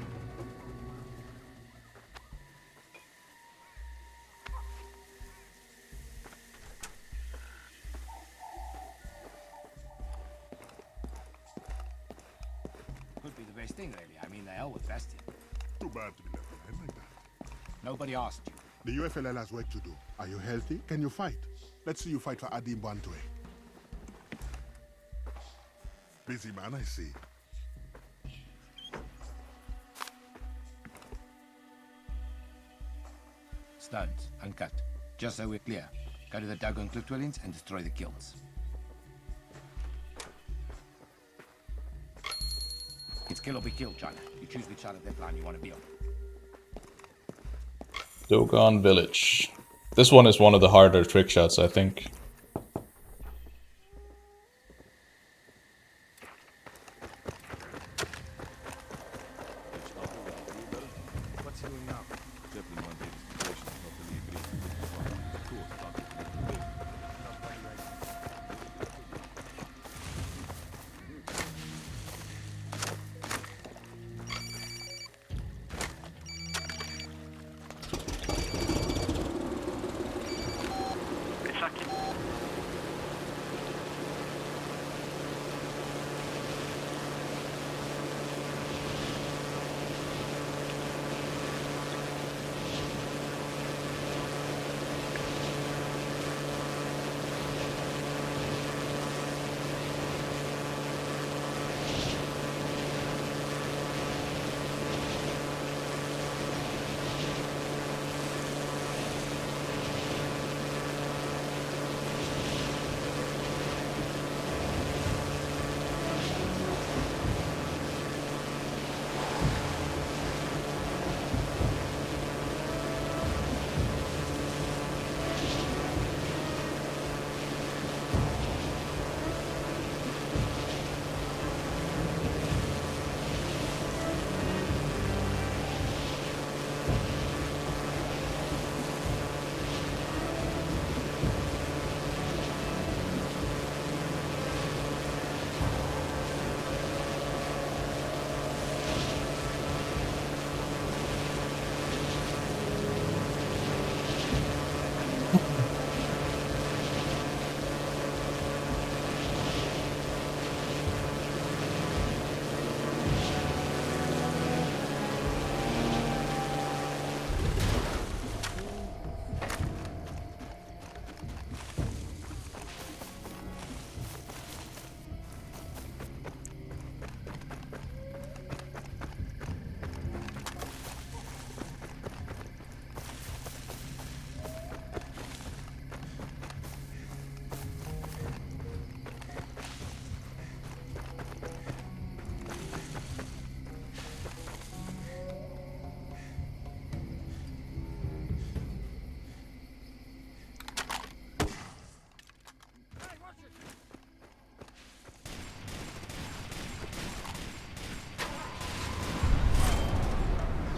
Could be the best thing, really. I mean, the hell with Bastion. Too bad to be left behind like that. Nobody asked you. The UFLL has work to do. Are you healthy? Can you fight? Let's see you fight for Adim Bantwe. Busy man, I see. Studs, uncut. Just so we're clear. Go to the Dogon cliff dwellings and destroy the kilns. It's kill or be killed, China. You choose which side of that line you want to be on. Dogon Village. This one is one of the harder trick shots, I think. What's he doing now?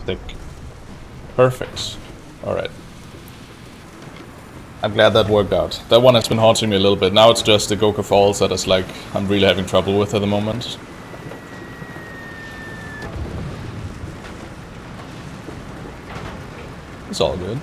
Thick. Perfect. Alright. I'm glad that worked out. That one has been haunting me a little bit. Now it's just the Goka Falls that is like, I'm really having trouble with at the moment. It's all good.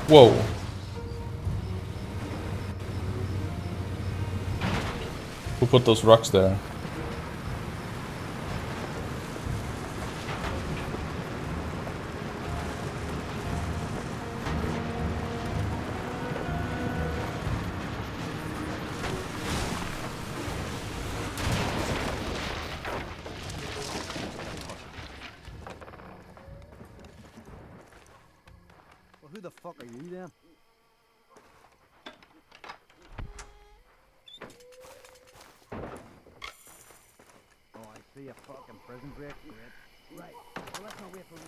Whoa. Who put those rocks there? the fuck are you then? Oh, I see a fucking prison break. Right. Well, let's not wait for me.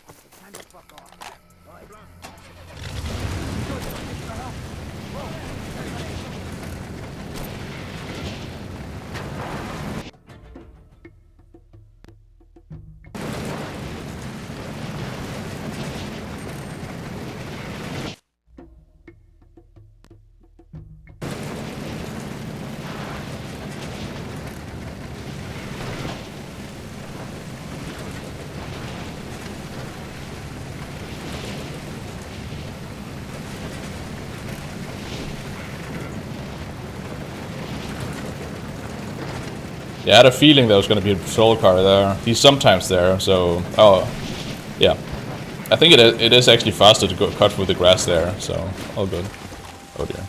It's time to fuck off. Right. Yeah, I had a feeling there was going to be a patrol car there. He's sometimes there, so... Oh, yeah. I think it is actually faster to go cut through the grass there, so all good. Oh dear.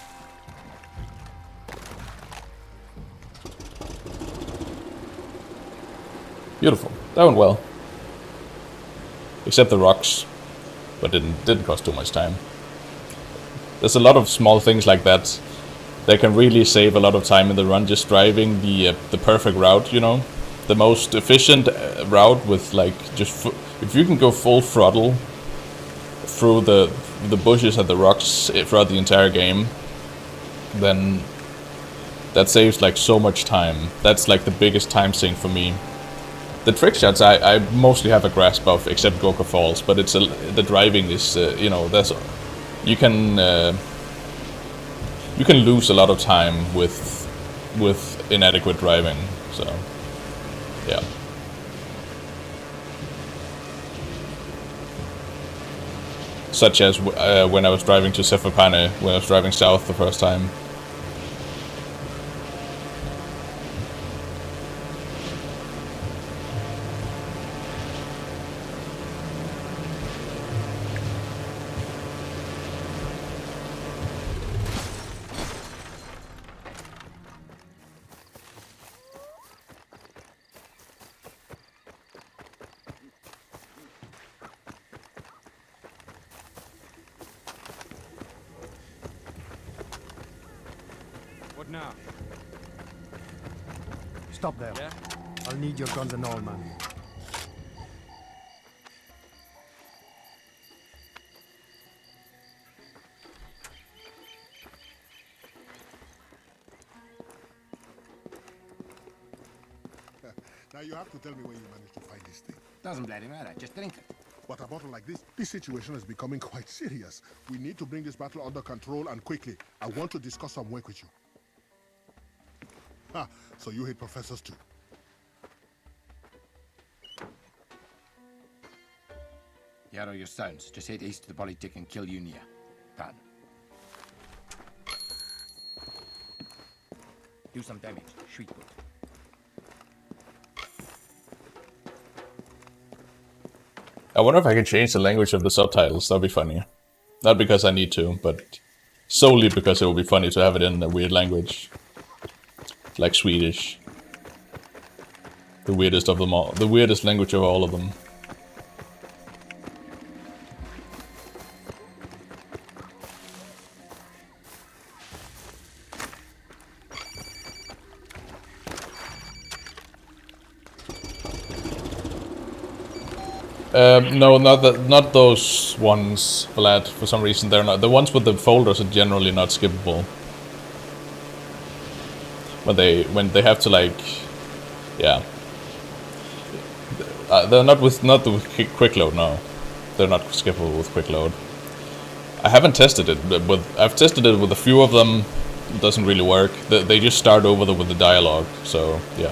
Beautiful. That went well. Except the rocks, but didn't cost too much time. There's a lot of small things like that. They can really save a lot of time in the run, just driving the perfect route, you know, the most efficient route with like just if you can go full throttle through the bushes and the rocks throughout the entire game, then that saves like so much time. That's like the biggest time sink for me. The trick shots I mostly have a grasp of, except Gorka Falls, but it's the driving is you know, that's you can lose a lot of time with inadequate driving, so yeah. Such as when I was driving to Sefapane, when I was driving south the first time. What now? Stop there. Yeah? I'll need your guns and all, man. Now you have to tell me where you managed to find this thing. Doesn't bloody matter. Just drink it. But a bottle like this situation is becoming quite serious. We need to bring this battle under control and quickly. I want to discuss some work with you. Ah, so you hate professors too? Here are your sons. Just head east to the Polytech and kill Unia. Done. Do some damage. Sweet good. I wonder if I can change the language of the subtitles. That'd be funny. Not because I need to, but solely because it would be funny to have it in a weird language. Like Swedish. The weirdest of them all. The weirdest language of all of them. No, not those ones, Vlad. For some reason, they're not. The ones with the folders are generally not skippable. When they have to like, yeah. They're not with quick load. No, they're not skippable with quick load. I haven't tested it, but I've tested it with a few of them. It doesn't really work. They just start over with the dialogue. So yeah.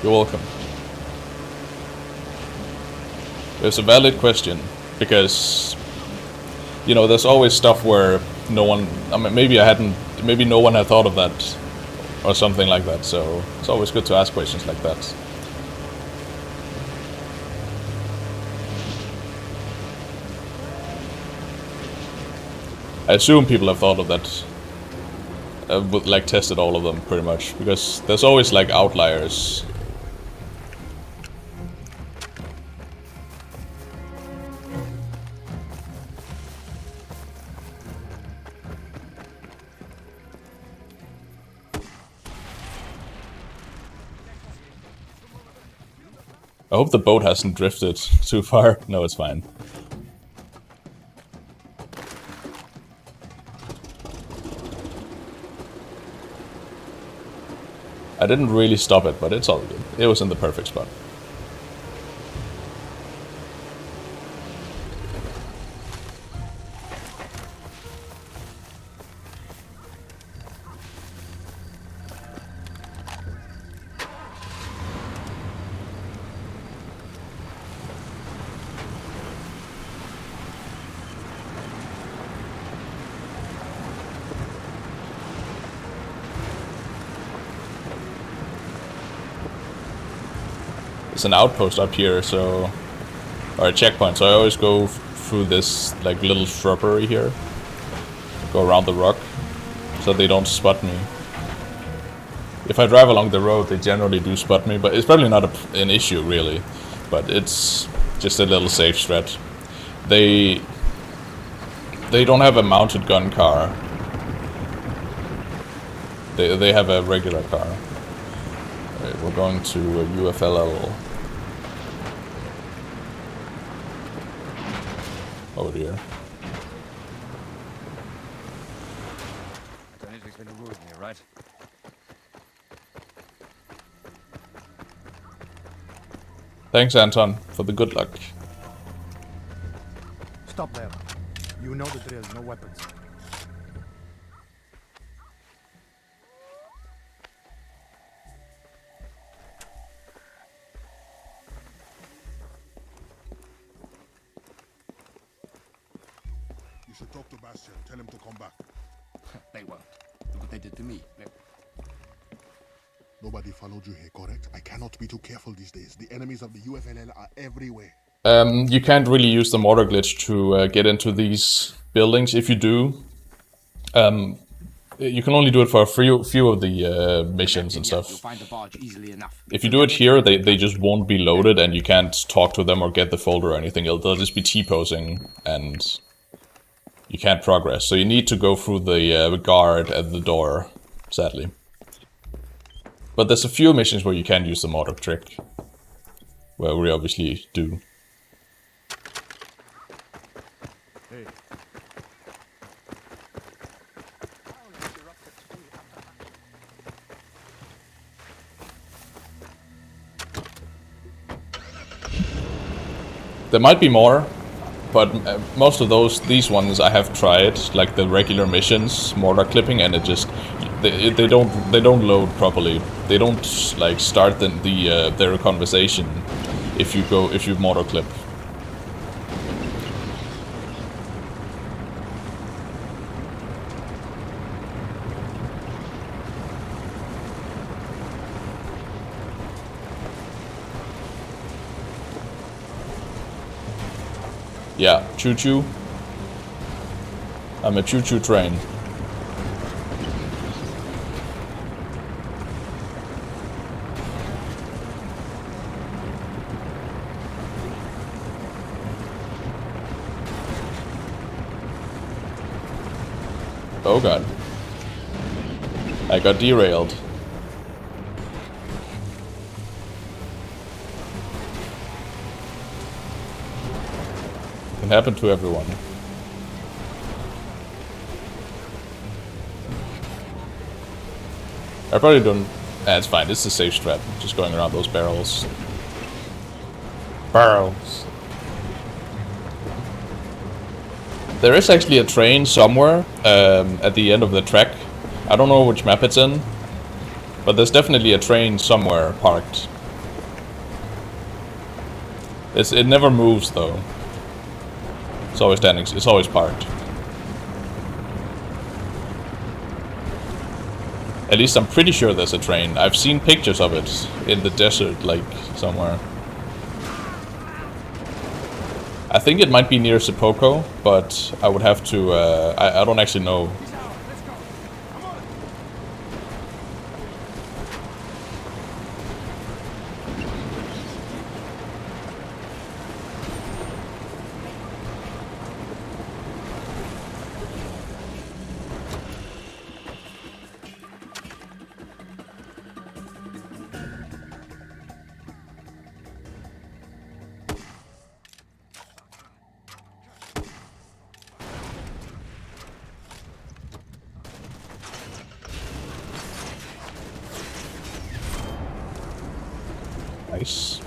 You're welcome. It's a valid question, because, you know, there's always stuff where no one, I mean, maybe no one had thought of that, or something like that. So it's always good to ask questions like that. I assume people have thought of that, like tested all of them pretty much, because there's always like outliers. I hope the boat hasn't drifted too far. No, it's fine. I didn't really stop it, but it's all good. It was in the perfect spot. It's an outpost up here, so, or a checkpoint, so I always go through this like little shrubbery here, go around the rock, so they don't spot me. If I drive along the road, they generally do spot me, but it's probably not an issue really, but it's just a little safe strat. They don't have a mounted gun car. They have a regular car. Alright, we're going to UFLL. Oh dear. Don't need to expect the rules in here, right? Thanks, Anton, for the good luck. Stop there. You know the drill, no weapons. You should talk to Bastion. Tell him to come back. They won't. Look what they did to me. Nobody followed you here, correct? I cannot be too careful these days. The enemies of the UFLL are everywhere. You can't really use the mortar glitch to get into these buildings. If you do, you can only do it for a few of the missions and stuff. You'll find the barge easily enough. If you do it here, they just won't be loaded, and you can't talk to them or get the folder or anything. They'll just be T-posing, and you can't progress. So you need to go through the guard at the door, sadly. But there's a few missions where you can use the mortar trick, where we obviously do. Hey. There might be more, but most of these ones I have tried, like the regular missions, mortar clipping, and it just they don't load properly. They don't like start their conversation if you mortar clip. Yeah, choo-choo. I'm a choo-choo train. Oh god. I got derailed. Can happen to everyone. I probably don't... it's fine, it's a safe strat. Just going around those barrels. Barrels. There is actually a train somewhere at the end of the track. I don't know which map it's in, but there's definitely a train somewhere parked. It never moves though. It's always standing. It's always parked. At least I'm pretty sure there's a train. I've seen pictures of it in the desert, like, somewhere. I think it might be near Sepoko, but I would have to, I don't actually know. Nice.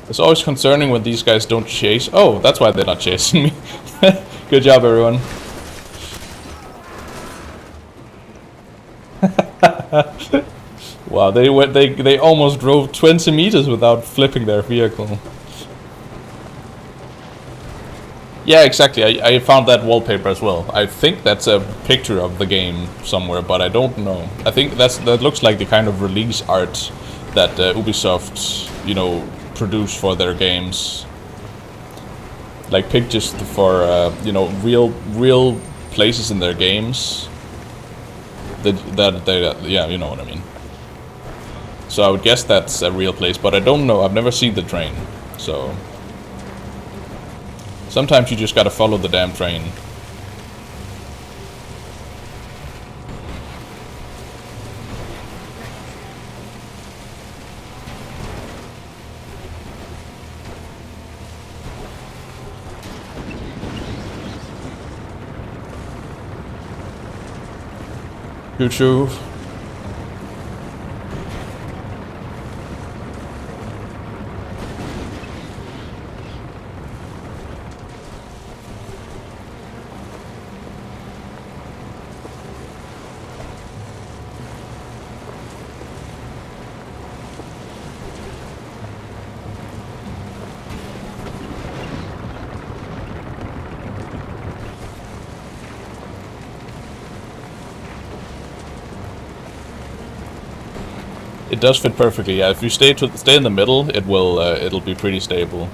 It's always concerning when these guys don't chase. Oh, that's why they're not chasing me. Good job, everyone. Wow, they almost drove 20 meters without flipping their vehicle. Yeah, exactly. I found that wallpaper as well. I think that's a picture of the game somewhere, but I don't know. I think that looks like the kind of release art that Ubisoft, you know, produce for their games. Like pictures for, you know, real places in their games. Yeah, you know what I mean. So I would guess that's a real place, but I don't know. I've never seen the train, so sometimes you just gotta follow the damn train. Good shove. It does fit perfectly. Yeah, if you stay in the middle, it will it'll be pretty stable.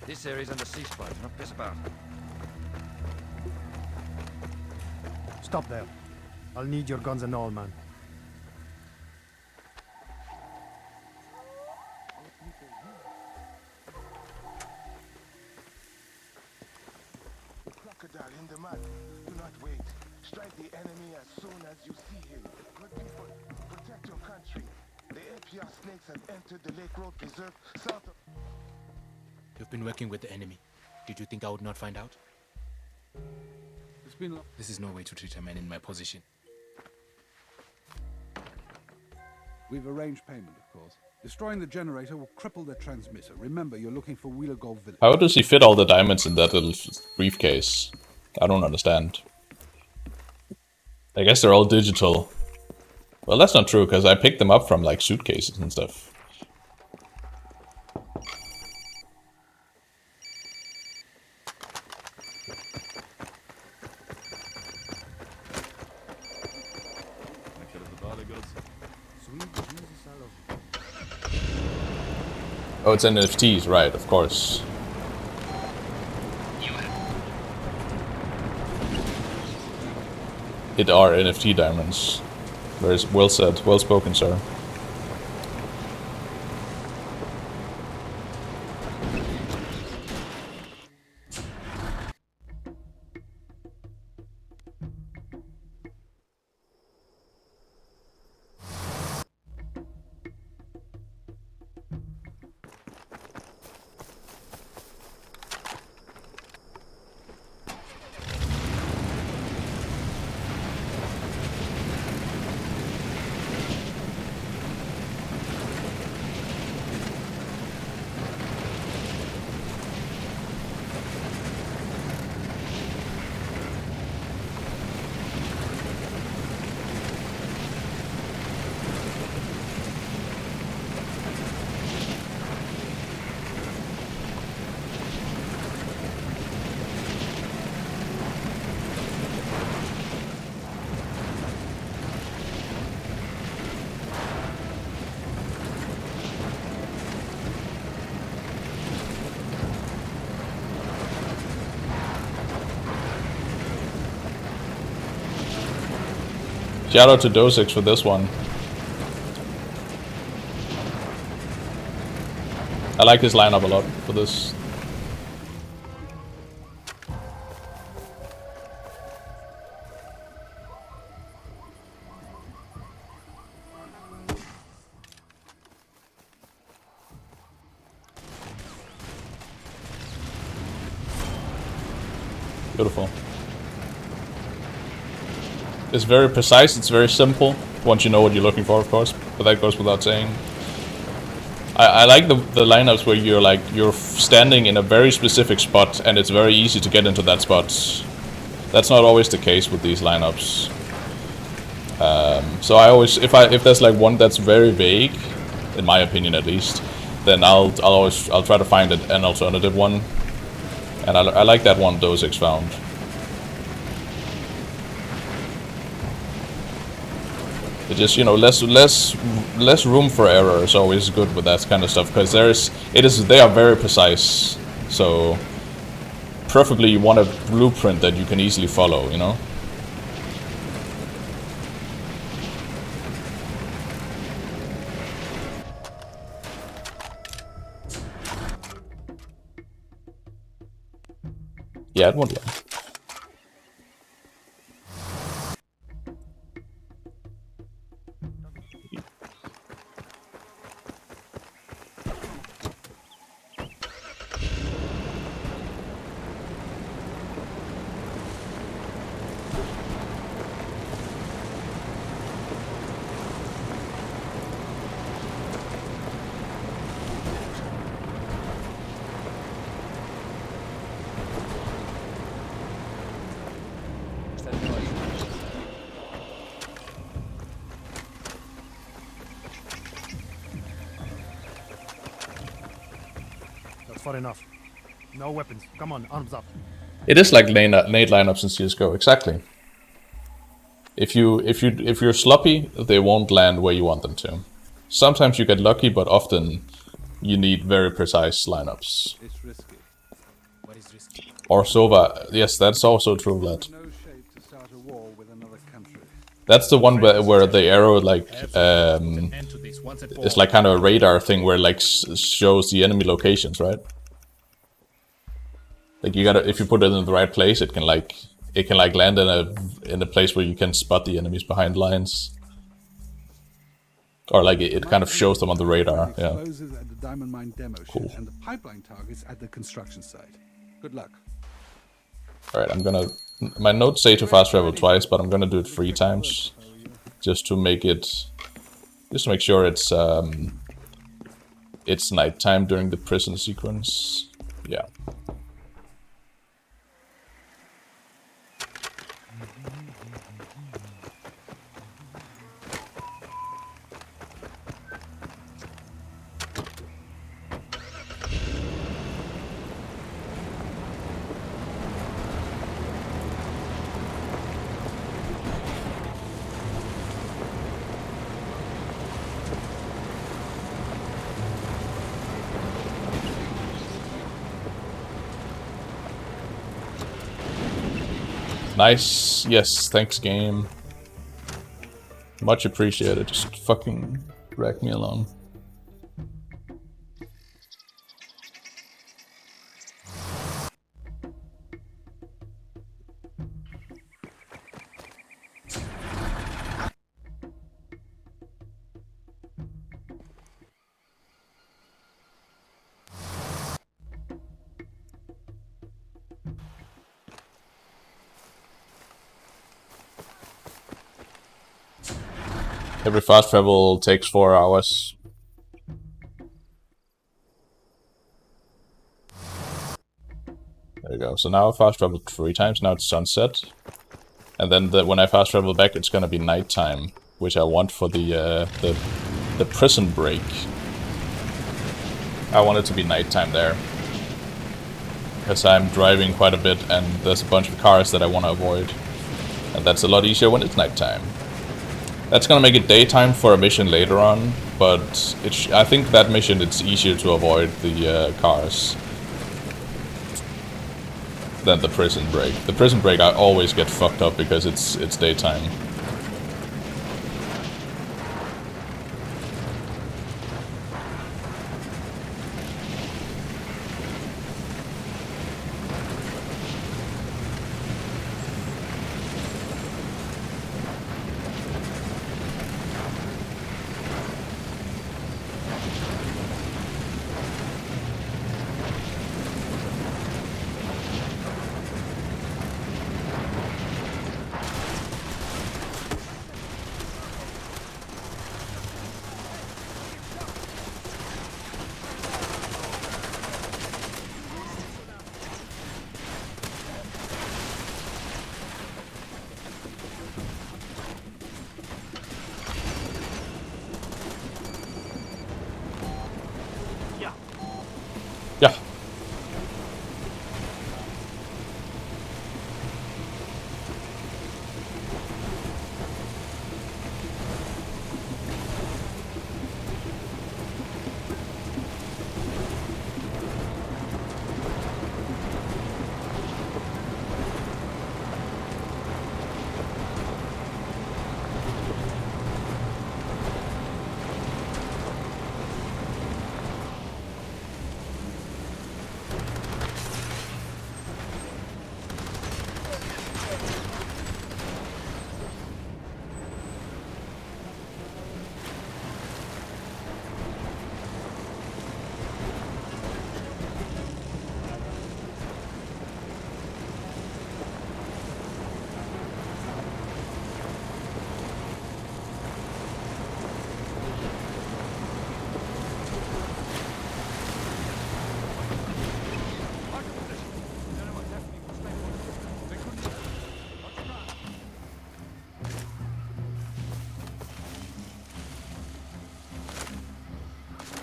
This area's under ceasefire. Do not piss about. Stop there. I'll need your guns and all, man. Crocodile in the mud. Do not wait. Strike the enemy as soon as you see him. Good people, protect your country. The APR snakes have entered the Lake Road Preserve south of... You've been working with the enemy. Did you think I would not find out? It's been... This is no way to treat a man in my position. We've arranged payment, of course. Destroying the generator will cripple the transmitter. Remember, you're looking for Wheeler Gold Village. How does he fit all the diamonds in that little briefcase? I don't understand. I guess they're all digital. Well, that's not true, because I picked them up from, like, suitcases and stuff. Oh, it's NFTs, right, of course. It are NFT diamonds. Very well said, well spoken, sir. Shout out to Dosix for this one. I like his lineup a lot for this. Beautiful. It's very precise, it's very simple, once you know what you're looking for, of course, but that goes without saying. I like the lineups where you're standing in a very specific spot and it's very easy to get into that spot. That's not always the case with these lineups. So I always, if there's like one that's very vague, in my opinion at least, then I'll try to find an alternative one. And I like that one Dosix found. It just, you know, less room for error is always good with that kind of stuff, because they are very precise. So preferably you want a blueprint that you can easily follow, you know. Yeah, it won't. Far enough. No weapons. Come on, arms up. It is like nade lineups in CS:GO, exactly. If you're sloppy, they won't land where you want them to. Sometimes you get lucky, but often you need very precise lineups. It's risky. What is risky? Or Sova, yes, that's also true, Vlad. No shape to start a war with another country. That's the one where the arrow like it's like kind of a radar thing where it like shows the enemy locations, right? Like you gotta, if you put it in the right place, it can like land in a place where you can spot the enemies behind lines, or like it kind of shows them on the radar. Yeah. Explosives at the diamond mine demo Cool. shed and the pipeline targets at the construction site. Good luck. All right, I'm gonna. My notes say to fast travel twice, but I'm gonna do it 3 times, just to make sure it's nighttime during the prison sequence. Yeah. Nice. Yes, thanks game. Much appreciated. Just fucking drag me along. Every fast travel takes 4 hours. There you go. So now I fast traveled 3 times. Now it's sunset, and then when I fast travel back, it's gonna be nighttime, which I want for the prison break. I want it to be nighttime there, because I'm driving quite a bit, and there's a bunch of cars that I want to avoid, and that's a lot easier when it's nighttime. That's gonna make it daytime for a mission later on, but I think that mission it's easier to avoid the cars than the prison break. The prison break I always get fucked up because it's daytime.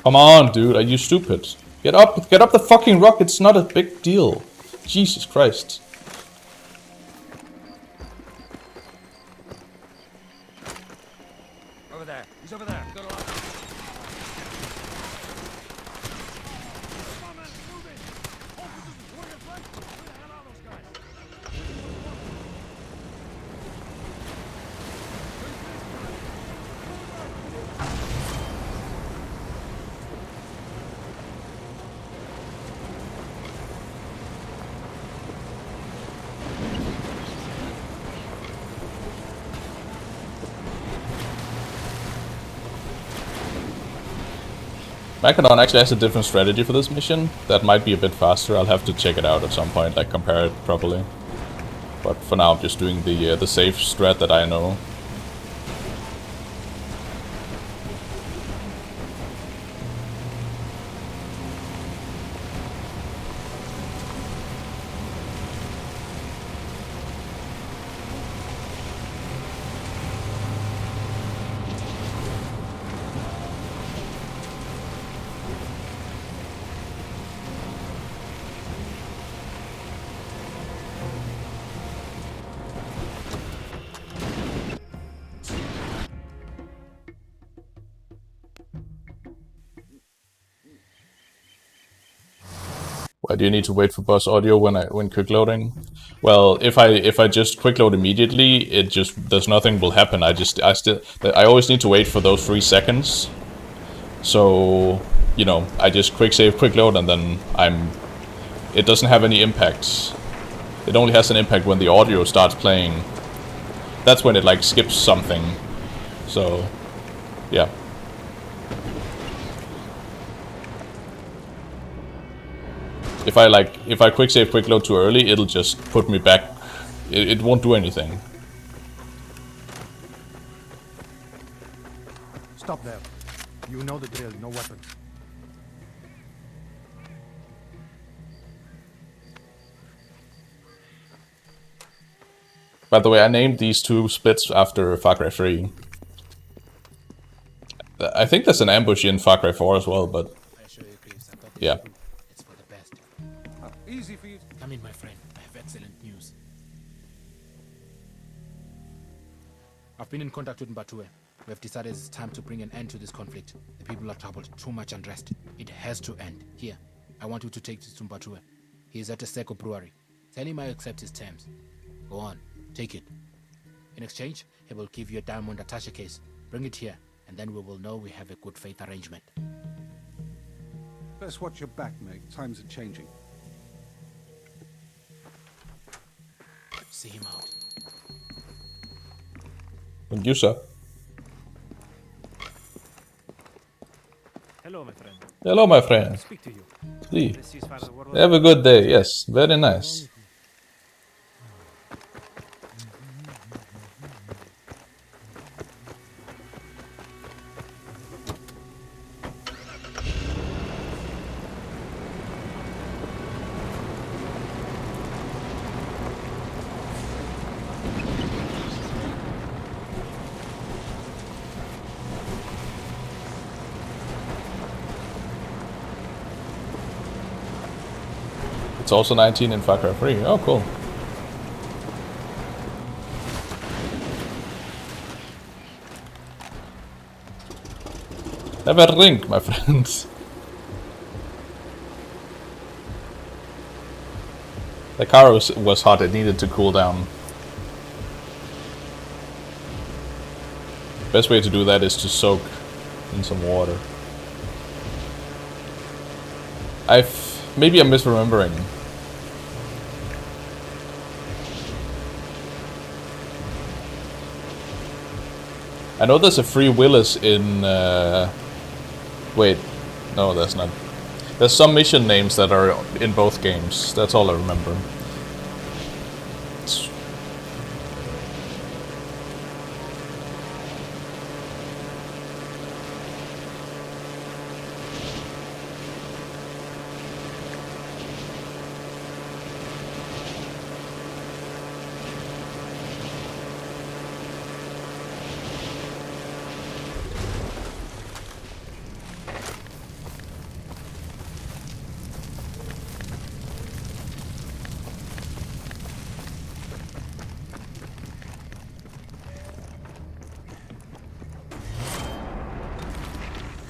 Come on, dude, are you stupid? Get up the fucking rock, it's not a big deal. Jesus Christ. Over there. He's over there. Go to lock. Macedon actually has a different strategy for this mission that might be a bit faster. I'll have to check it out at some point, like compare it properly. But for now, I'm just doing the safe strat that I know. Why do you need to wait for bus audio when quick loading? Well, if I just quick load immediately, there's nothing will happen. I always need to wait for those 3 seconds. So, you know, I just quick save, quick load, and then it doesn't have any impact. It only has an impact when the audio starts playing. That's when it like skips something. So, yeah. If I quick save, quick load too early, it'll just put me back. It won't do anything. Stop there. You know the drill, no weapons. By the way, I named these 2 splits after Far Cry 3. I think there's an ambush in Far Cry 4 as well, but yeah. It's for the best. Easy for you. Come in, my friend. I have excellent news. I've been in contact with Mbatue. We have decided it's time to bring an end to this conflict. The people are troubled, too much unrest. It has to end. Here, I want you to take this to Mbatue. He is at a Seco brewery. Tell him I accept his terms. Go on, take it. In exchange, he will give you a diamond attaché case. Bring it here, and then we will know we have a good faith arrangement. Best watch your back, mate. Times are changing. See him out. Thank you, sir. Hello, my friend. Hello, my friend. Speak to you. See. This is Father World. Have a good day. Yes, very nice. It's also 19 in Far Cry 3. Oh, cool. Have a drink, my friends. The car was hot, it needed to cool down. Best way to do that is to soak in some water. Maybe I'm misremembering. I know there's a free Willis in, wait, no that's not. There's some mission names that are in both games, that's all I remember.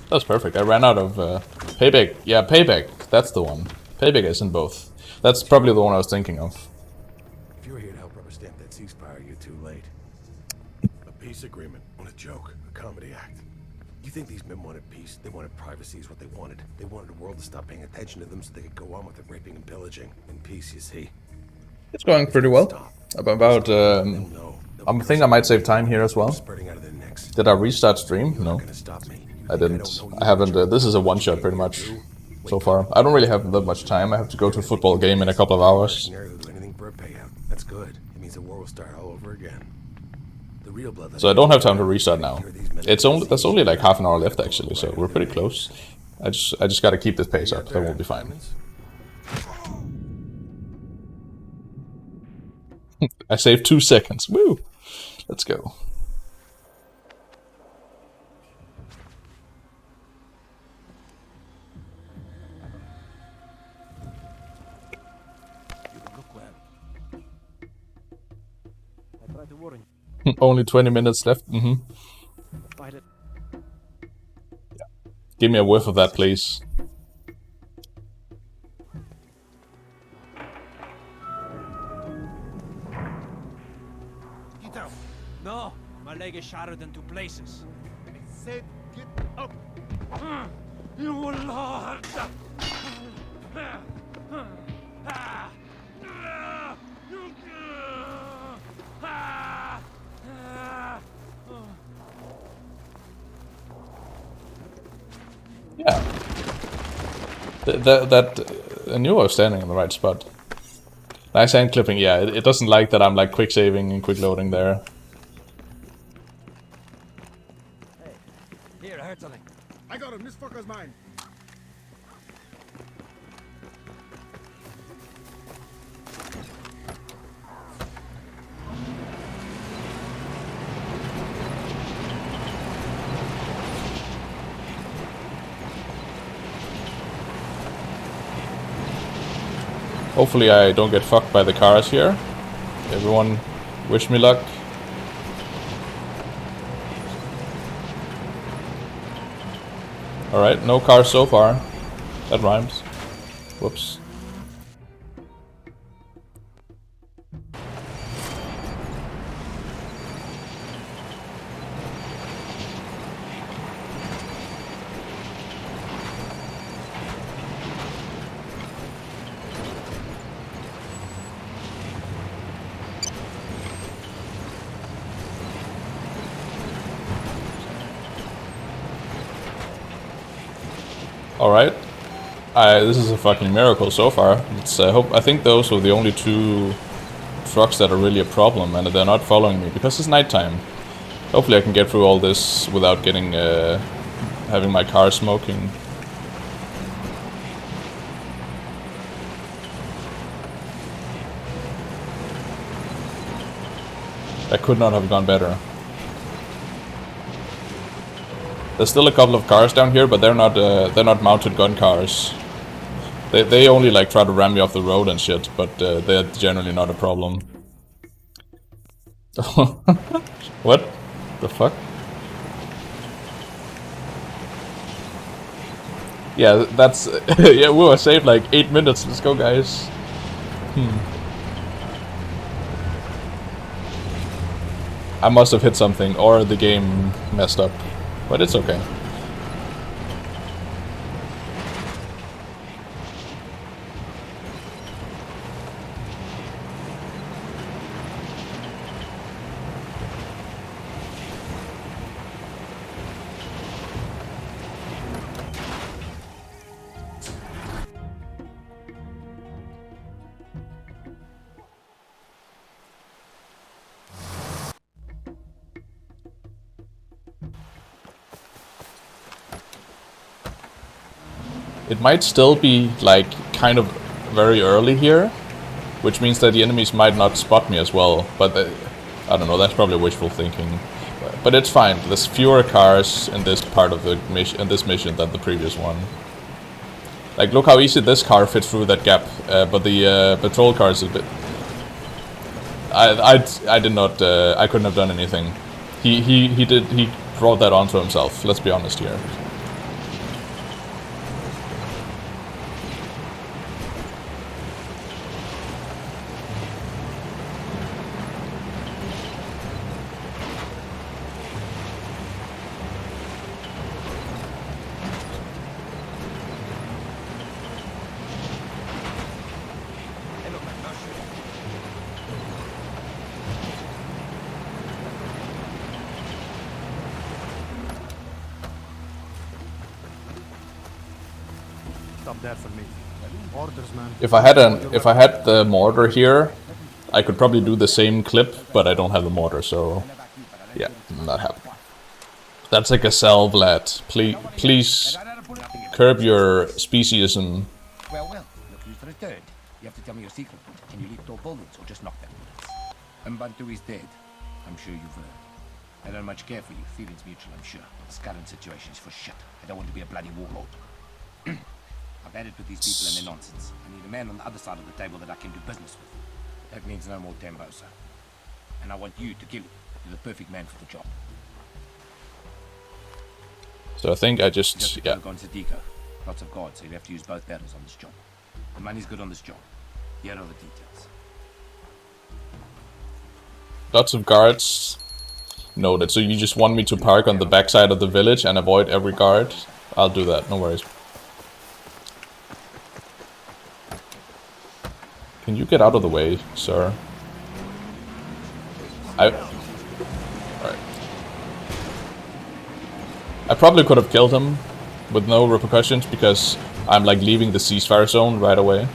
That's perfect. I ran out of payback. Yeah, payback. That's the one. Payback is in both. That's probably the one I was thinking of. If you're here to help rubber stamp that ceasefire, you're too late. A peace agreement, what a joke, a comedy act. You think these men wanted peace? They wanted privacy is what they wanted. They wanted the world to stop paying attention to them so they could go on with the raping and pillaging. In peace, you see. It's going pretty well. About I think I might save time here as well. Did I restart stream? No, I didn't. I haven't. This is a one-shot pretty much so far. I don't really have that much time. I have to go to a football game in a couple of hours. That's good. It means the war will start all over again. The real blood. So I don't have time to restart now. That's only like half an hour left actually, so we're pretty close. I just got to keep this pace up. Then we'll be fine. I saved 2 seconds. Woo! Let's go. I tried to warn you. Only 20 minutes left. Yeah. Give me a whiff of that, please. Get up. No, my leg is shattered into places. I said get up. You will not. Yeah. I knew I was standing in the right spot. Nice hand clipping, yeah, it doesn't like that I'm like quick saving and quick loading there. Hey, here, I heard something. I got him, this fucker's mine. Hopefully I don't get fucked by the cars here. Everyone, wish me luck. Alright, no cars so far. That rhymes. Whoops. Alright. This is a fucking miracle so far. I think those were the only 2 trucks that are really a problem, and they're not following me because it's nighttime. Hopefully I can get through all this without getting having my car smoking. That could not have gone better. There's still a couple of cars down here, but they're not mounted gun cars. They only like try to ram me off the road and shit, but they're generally not a problem. What the fuck? Yeah, that's yeah. We were saved like 8 minutes. Let's go, guys. I must have hit something, or the game messed up. But it's okay. It might still be like kind of very early here, which means that the enemies might not spot me as well, but I don't know, that's probably wishful thinking. But it's fine, there's fewer cars in this part of the mission than the previous one. Like, look how easy this car fits through that gap, but the patrol car is a bit... I did not, I couldn't have done anything. He brought that onto himself, let's be honest here. stop there for me. Orders, man. If I had the mortar here, I could probably do the same clip, but I don't have the mortar, so yeah, not happening. That's like a salve, lad. Please curb your speciesism. Well, look who's returned. You have to tell me your secret. Can you leap tall buildings or just knock them? Mbantu is dead. I'm sure you've heard. I don't much care for you. Feelings mutual, I'm sure. This current situation is for shit. I don't want to be a bloody warlord. I've had it with these people and their nonsense. I need a man on the other side of the table that I can do business with. That means no more Tembosa. And I want you to kill him. You're the perfect man for the job. So I think I just, yeah. On Sadiqa. Lots of guards, so you have to use both barrels on this job. The money's good on this job. Here are the details. Lots of guards. Noted. So you just want me to park on the backside of the village and avoid every guard? I'll do that, no worries. Can you get out of the way, sir? Alright. I probably could have killed him with no repercussions because I'm like leaving the ceasefire zone right away.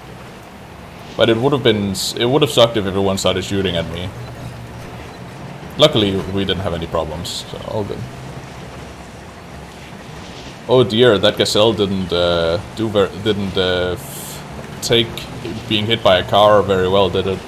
But it would have sucked if everyone started shooting at me. Luckily we didn't have any problems, so all good. Oh dear, that gazelle didn't take being hit by a car very well, did it?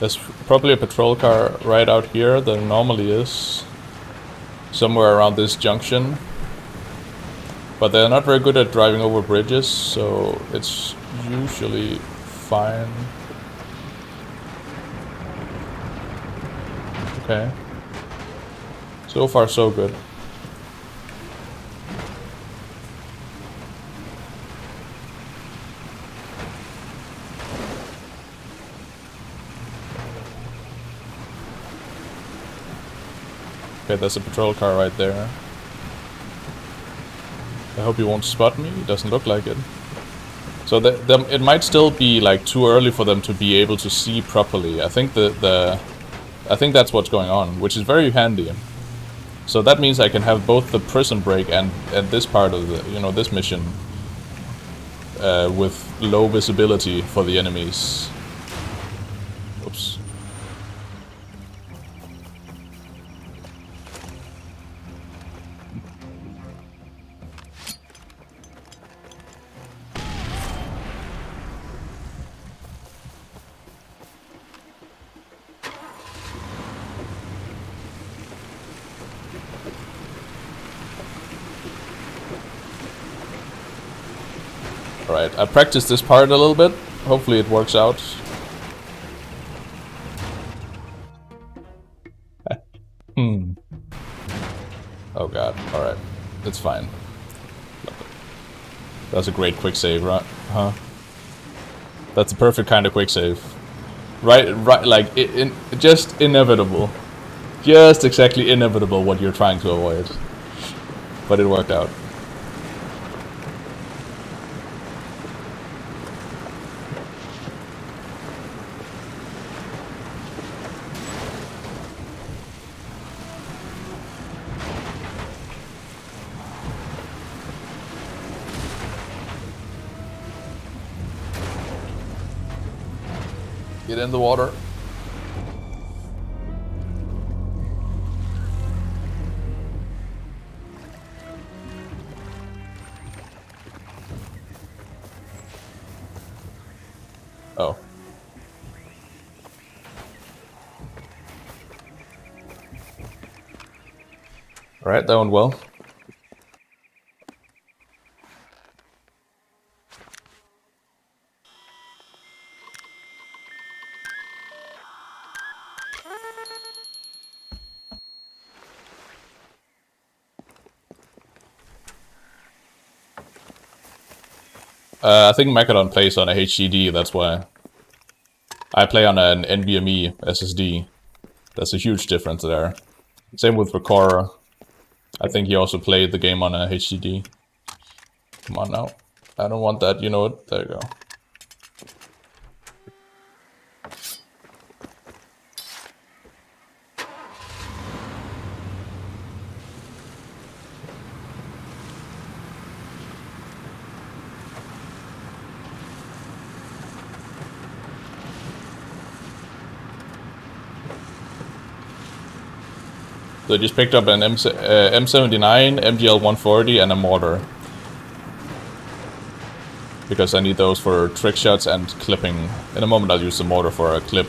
There's probably a patrol car right out here. There normally is. Somewhere around this junction. But they're not very good at driving over bridges, so it's usually fine. Okay. So far so good. Okay, there's a patrol car right there. I hope he won't spot me. It doesn't look like it. So it might still be like too early for them to be able to see properly. I think I think that's what's going on, which is very handy. So that means I can have both the prison break and this part of the this mission with low visibility for the enemies. Oops. Alright, I practiced this part a little bit. Hopefully it works out. Oh god, alright. It's fine. That's a great quick save, right? Huh? That's a perfect kind of quick save. Right, like, just inevitable. Just exactly inevitable what you're trying to avoid. But it worked out. Get in the water. Alright, that went well. I think Macedon plays on a HDD, that's why. I play on an NVMe SSD. There's a huge difference there. Same with Recorder. I think he also played the game on a HDD. Come on now. I don't want that, you know it. There you go. So I just picked up an M79, MGL 140 and a mortar. Because I need those for trick shots and clipping. In a moment I'll use the mortar for a clip.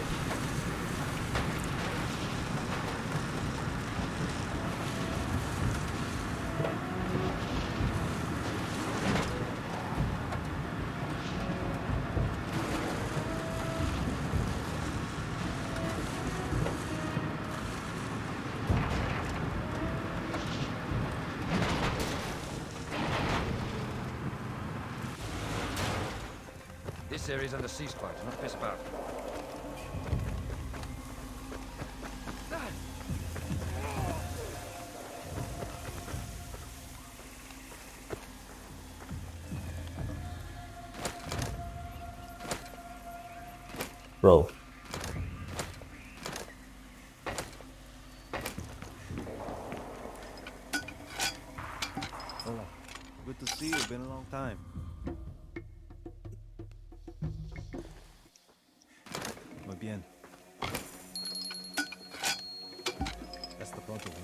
This area's under ceasefire, do not piss about. Bro. Hola. Good to see you. Been a long time. Muy bien. Hasta pronto, güey.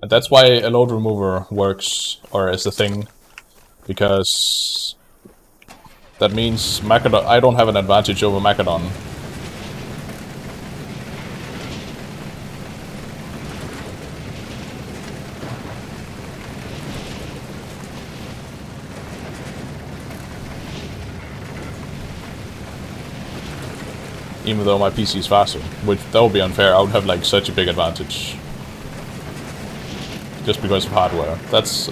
And that's why a load remover works, or is a thing. Because that means Macedon, I don't have an advantage over Macedon. Even though my PC is faster, which that would be unfair. I would have like such a big advantage. Just because of hardware. That's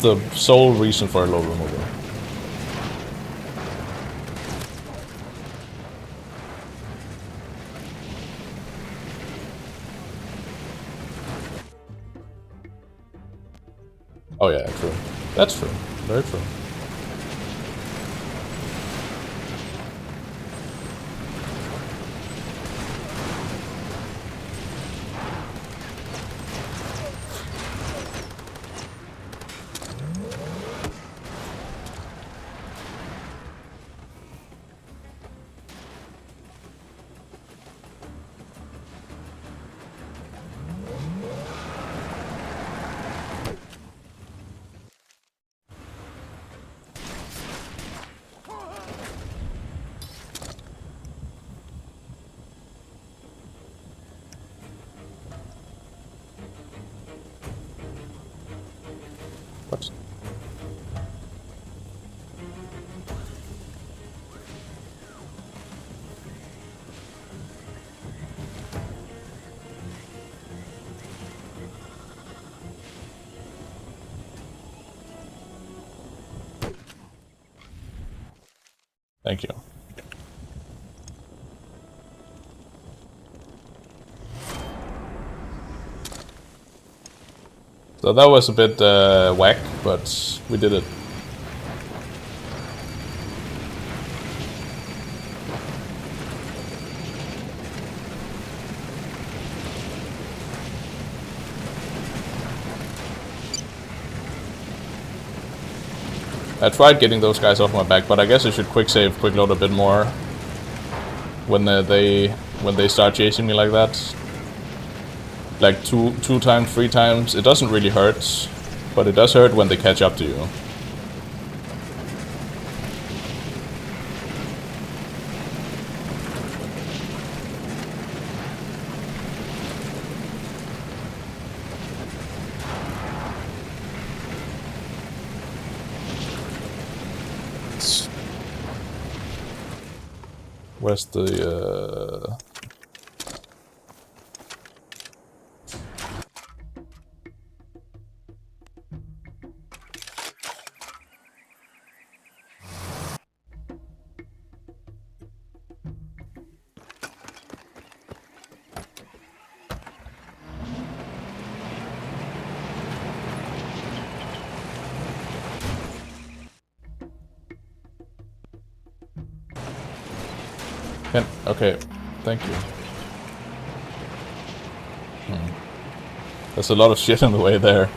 the sole reason for a load remover. Oh yeah, true. That's true. Very true. What? Thank you. So that was a bit whack, but we did it. I tried getting those guys off my back, but I guess I should quick save, quick load a bit more when they start chasing me like that. Like two times, 3 times. It doesn't really hurt, but it does hurt when they catch up to you. Where's the okay, thank you. There's a lot of shit in the way there.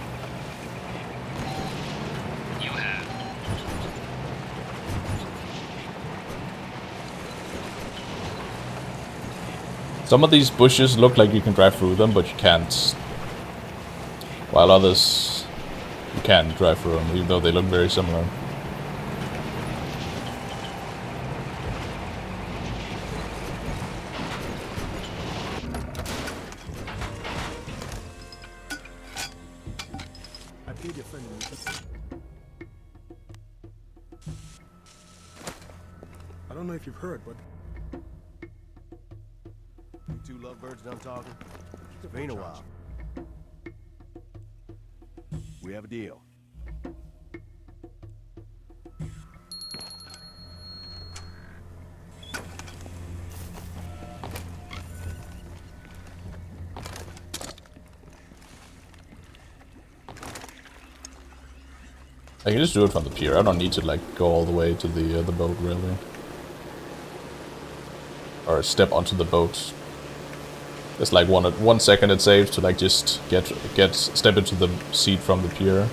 Some of these bushes look like you can drive through them, but you can't. While others, you can drive through them, even though they look very similar. I don't know if you've heard, but You two lovebirds done talking? It's been a while. We have a deal. I can just do it from the pier. I don't need to like go all the way to the boat really, or step onto the boat. It's like 1 second it saves to like just step into the seat from the pier.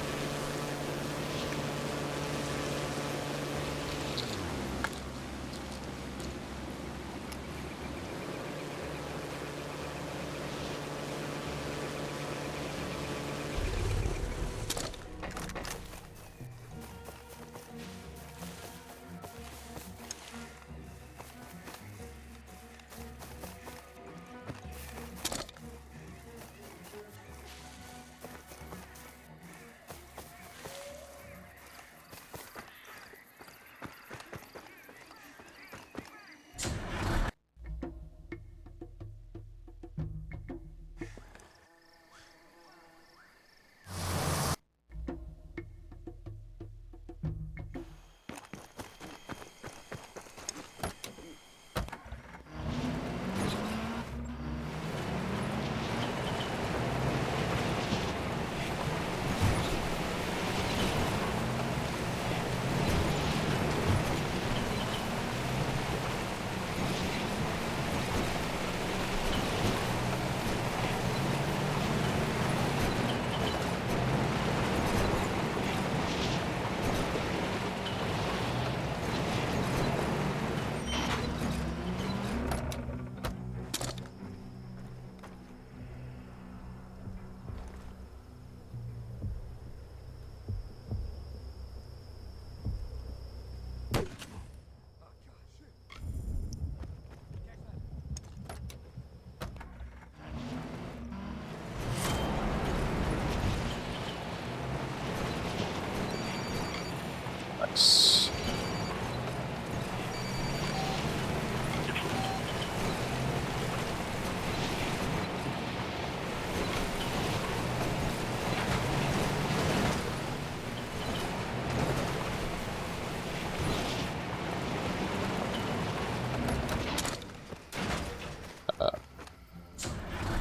Nice.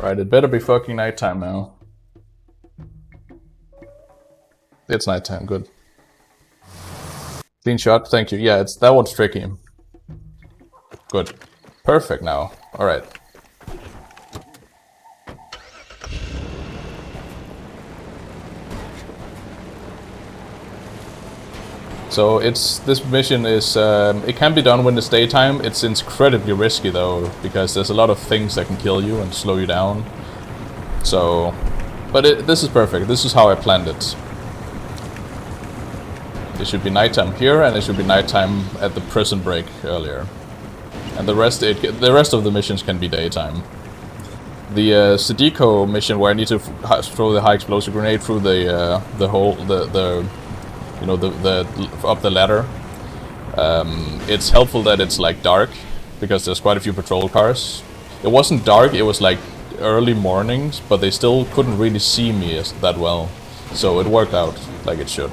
Right, it better be fucking nighttime now. It's nighttime, good. Clean shot, thank you. Yeah, that one's tricky. Good. Perfect now. Alright. So this mission is it can be done when it's daytime. It's incredibly risky though, because there's a lot of things that can kill you and slow you down. So, but this is perfect. This is how I planned it. It should be nighttime here, and it should be nighttime at the prison break earlier, and the rest of the missions can be daytime. The Sidiko mission, where I need to throw the high explosive grenade through the hole, you know, up the ladder. It's helpful that it's like dark, because there's quite a few patrol cars. It wasn't dark, it was like early mornings, but they still couldn't really see me that well, so it worked out like it should.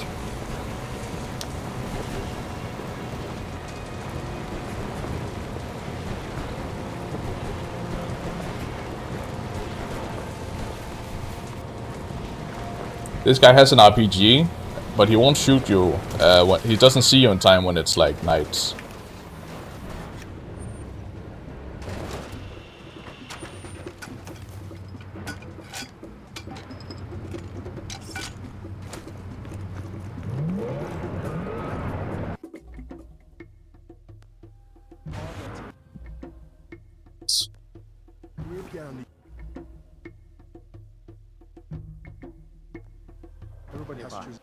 This guy has an RPG, but he won't shoot you. He doesn't see you in time when it's like night. Everybody has to choose.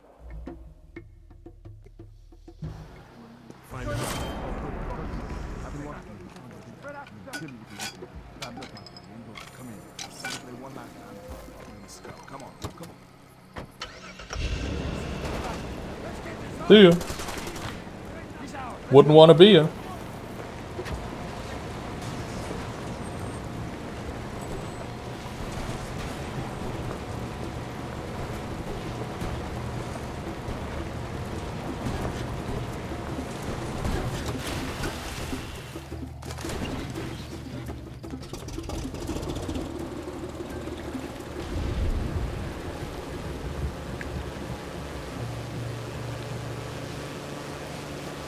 Do you? Wouldn't want to be you.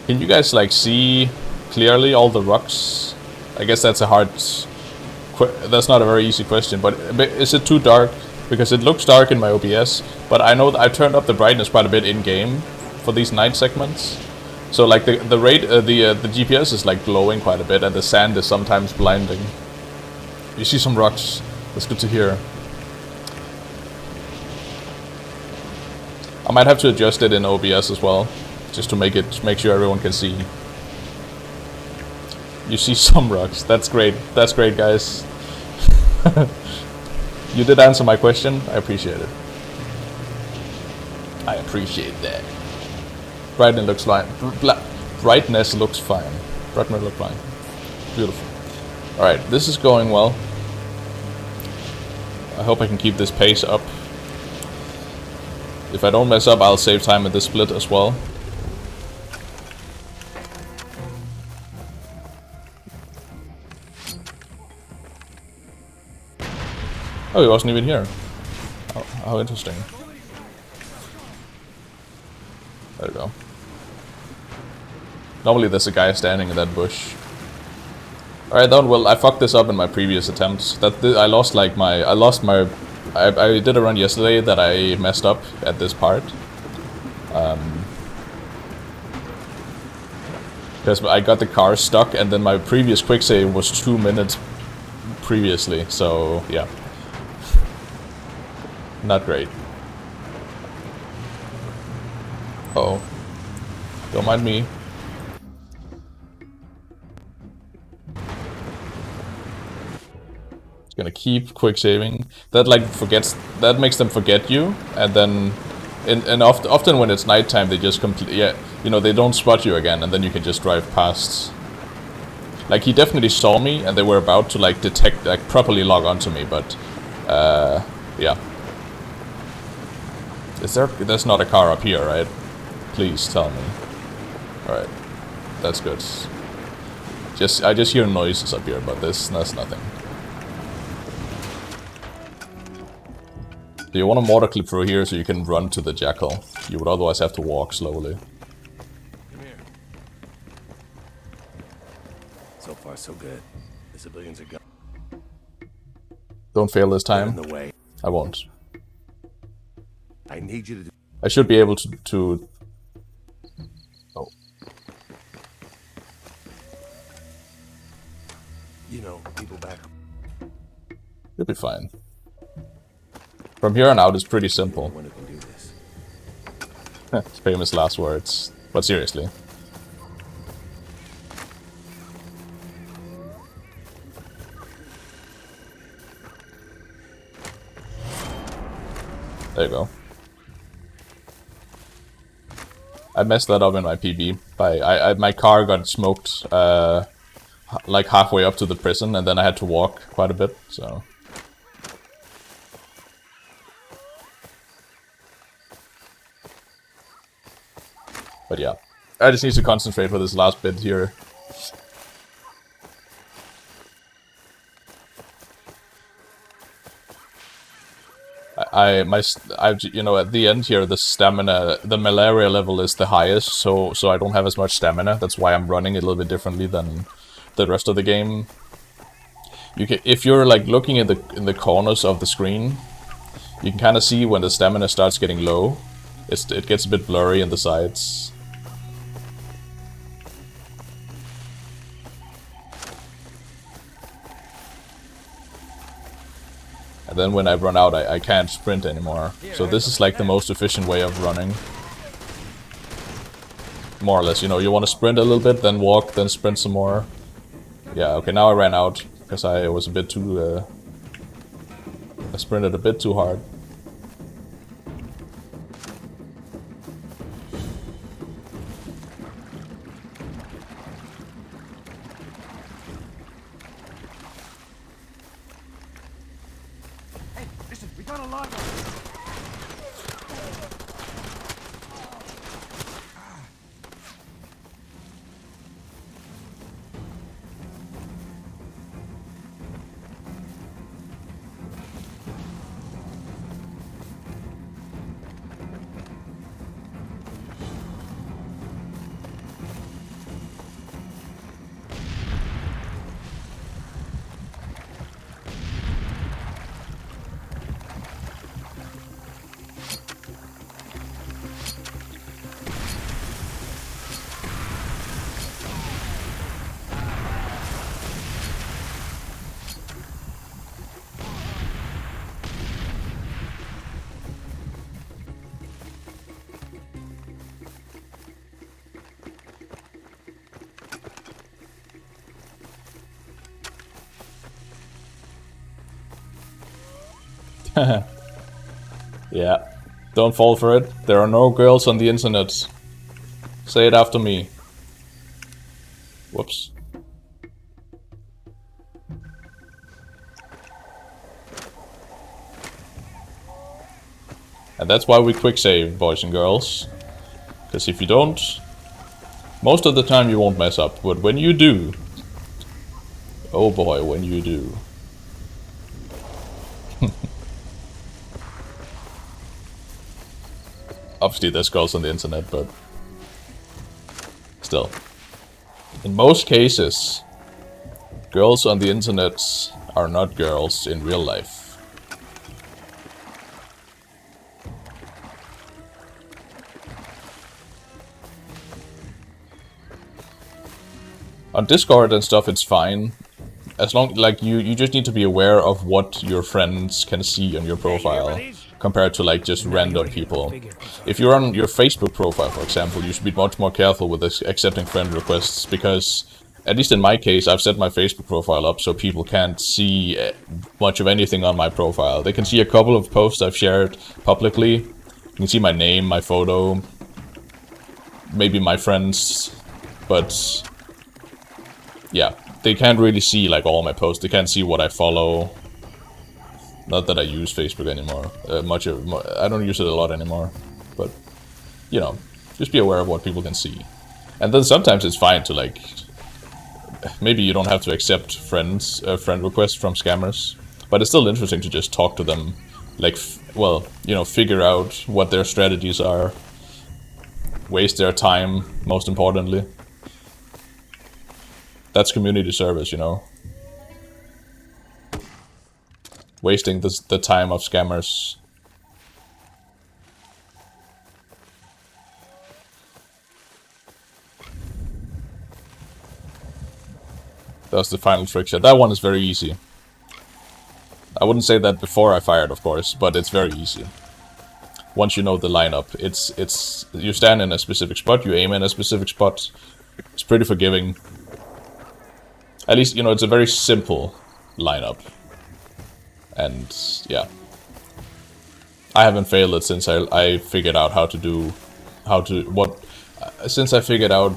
Can you guys like see clearly all the rocks? I guess that's a hard... That's not a very easy question, but is it too dark? Because it looks dark in my OBS, but I know that I've turned up the brightness quite a bit in-game for these night segments. So like the GPS is like glowing quite a bit, and the sand is sometimes blinding. You see some rocks. That's good to hear. I might have to adjust it in OBS as well, just to make sure everyone can see. You see some rocks. That's great. That's great, guys. You did answer my question. I appreciate it. I appreciate that. Brightness looks fine. Brightness looks fine. Brightness looks fine. Beautiful. Alright, this is going well. I hope I can keep this pace up. If I don't mess up, I'll save time at this split as well. Oh, he wasn't even here. How interesting. There we go. Normally there's a guy standing in that bush. Alright, then, well, I fucked this up in my previous attempts. I did a run yesterday that I messed up at this part. Because I got the car stuck, and then my previous quick save was 2 minutes previously, so yeah. Not great. Uh-oh. Don't mind me. It's gonna keep quick saving. That like that makes them forget you, and then often when it's nighttime they just they don't spot you again, and then you can just drive past. Like he definitely saw me, and they were about to like detect, like properly log onto me, but yeah. There's not a car up here, right? Please tell me. Alright. That's good. I just hear noises up here, but that's nothing. Do you want to motor clip through here so you can run to the jackal? You would otherwise have to walk slowly. Come here. So far, so good. The civilians are gone. Don't fail this time. In the way. I won't. I need you to do. I should be able to Oh. You know, people back. You'll be fine. From here on out, it's pretty simple. One who can do this. It's famous last words. But seriously. There you go. I messed that up in my PB. My car got smoked like halfway up to the prison, and then I had to walk quite a bit, so... But yeah, I just need to concentrate for this last bit here. You know, at the end here, the stamina, the malaria level is the highest, so I don't have as much stamina. That's why I'm running a little bit differently than the rest of the game. You can, if you're like looking in the corners of the screen, you can kind of see when the stamina starts getting low. It gets a bit blurry in the sides. And then when I run out, I can't sprint anymore. So this is like the most efficient way of running. More or less, you know, you want to sprint a little bit, then walk, then sprint some more. Yeah, okay, now I ran out, because I was a bit too... I sprinted a bit too hard. Yeah, don't fall for it. There are no girls on the internet. Say it after me. Whoops. And that's why we quick save, boys and girls. Because if you don't, most of the time you won't mess up. But when you do, oh boy, when you do. Obviously there's girls on the internet, but still. In most cases, girls on the internet are not girls in real life. On Discord and stuff, it's fine. As long, like, you just need to be aware of what your friends can see on your profile, compared to, like, just random people. If you're on your Facebook profile, for example, you should be much more careful with accepting friend requests, because, at least in my case, I've set my Facebook profile up so people can't see much of anything on my profile. They can see a couple of posts I've shared publicly. You can see my name, my photo, maybe my friends, but yeah. They can't really see, like, all my posts. They can't see what I follow. Not that I use Facebook anymore. I don't use it a lot anymore. But, you know, just be aware of what people can see. And then sometimes it's fine to, like... Maybe you don't have to accept friend requests from scammers. But it's still interesting to just talk to them. Like, well, you know, figure out what their strategies are. Waste their time, most importantly. That's community service, you know. Wasting the time of scammers. That was the final trick shot. That one is very easy. I wouldn't say that before I fired, of course, but it's very easy. Once you know the lineup, it's you stand in a specific spot, you aim in a specific spot. It's pretty forgiving. At least, you know, it's a very simple lineup. And yeah, I haven't failed it since I figured out since I figured out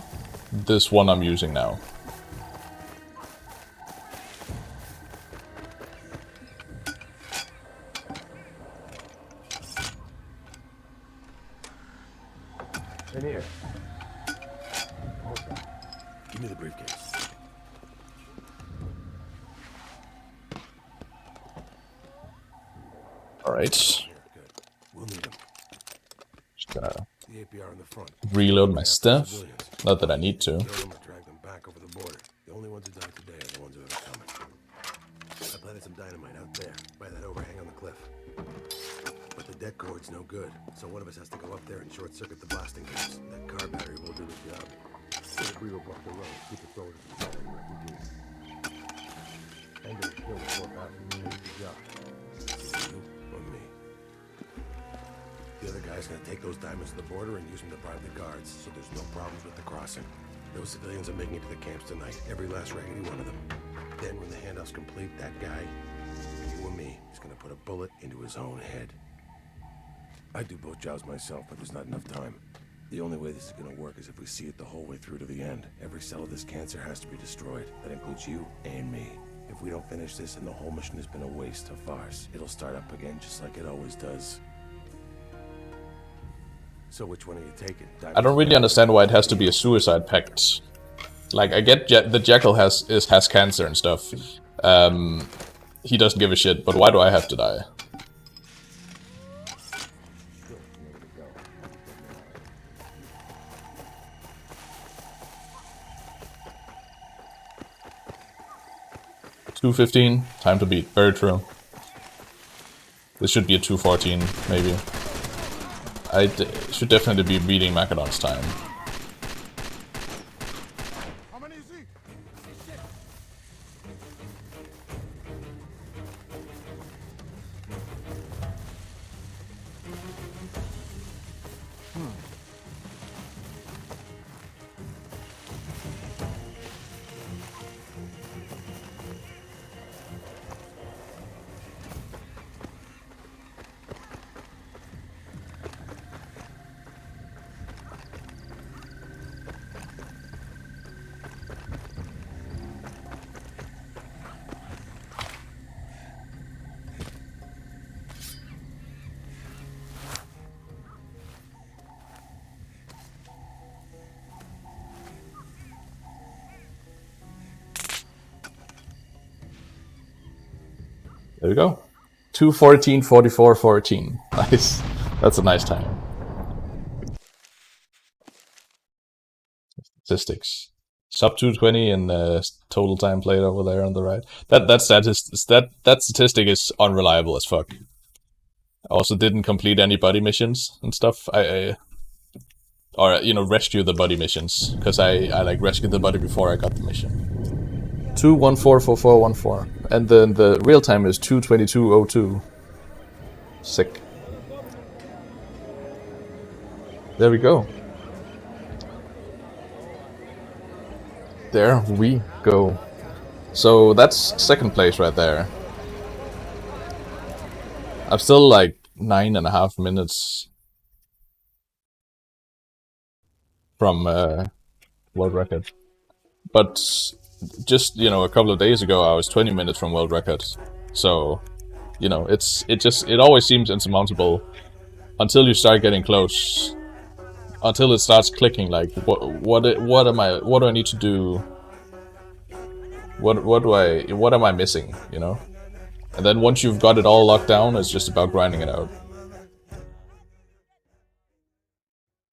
this one I'm using now. In here. Give me the briefcase. Alright. We'll need them. Just gonna The APR in the front. reload my stuff. Not that I need to. Kill them or drag them back over the border. The only ones who died today are the ones who ever coming. I planted some dynamite out there, by that overhang on the cliff. But the deck cord's no good, so one of us has to go up there and short-circuit the blasting tubes. That car battery will do the job. If we will block the road, keep it forward to the southern refugees. I'm gonna kill the poor bastard who needs the job. You or me. The other guy's gonna take those diamonds to the border and use them to bribe the guards, so there's no problems with the crossing. Those civilians are making it to the camps tonight, every last raggedy one of them. Then when the handoff's complete, that guy, you or me, is gonna put a bullet into his own head. I do both jobs myself, but there's not enough time. The only way this is gonna work is if we see it the whole way through to the end. Every cell of this cancer has to be destroyed. That includes you and me. If we don't finish this, then the whole mission has been a waste, a farce. It'll start up again just like it always does. So which one are you taking? I don't really understand why it has to be a suicide pact. Like, I get the Jackal has cancer and stuff. He doesn't give a shit, but why do I have to die? $2:15, time to beat. Very true. This should be a 2:14, maybe. I should definitely be beating Macedon's time. There we go. 2:14, 44, 14. Nice. That's a nice time. Statistics. Sub 220 and total time played over there on the right. That statistic is unreliable as fuck. I also didn't complete any buddy missions and stuff. Or you know, rescue the buddy missions, because I like rescued the buddy before I got the mission. 2:14:44:14, and then the real time is 2:22:02. Sick. There we go. There we go. So that's second place right there. I'm still like 9.5 minutes from world record, but just, you know, a couple of days ago I was 20 minutes from world record. So, you know, it always seems insurmountable until you start getting close, until it starts clicking. Like, what do I need to do? What am I missing? You know, and then once you've got it all locked down, it's just about grinding it out.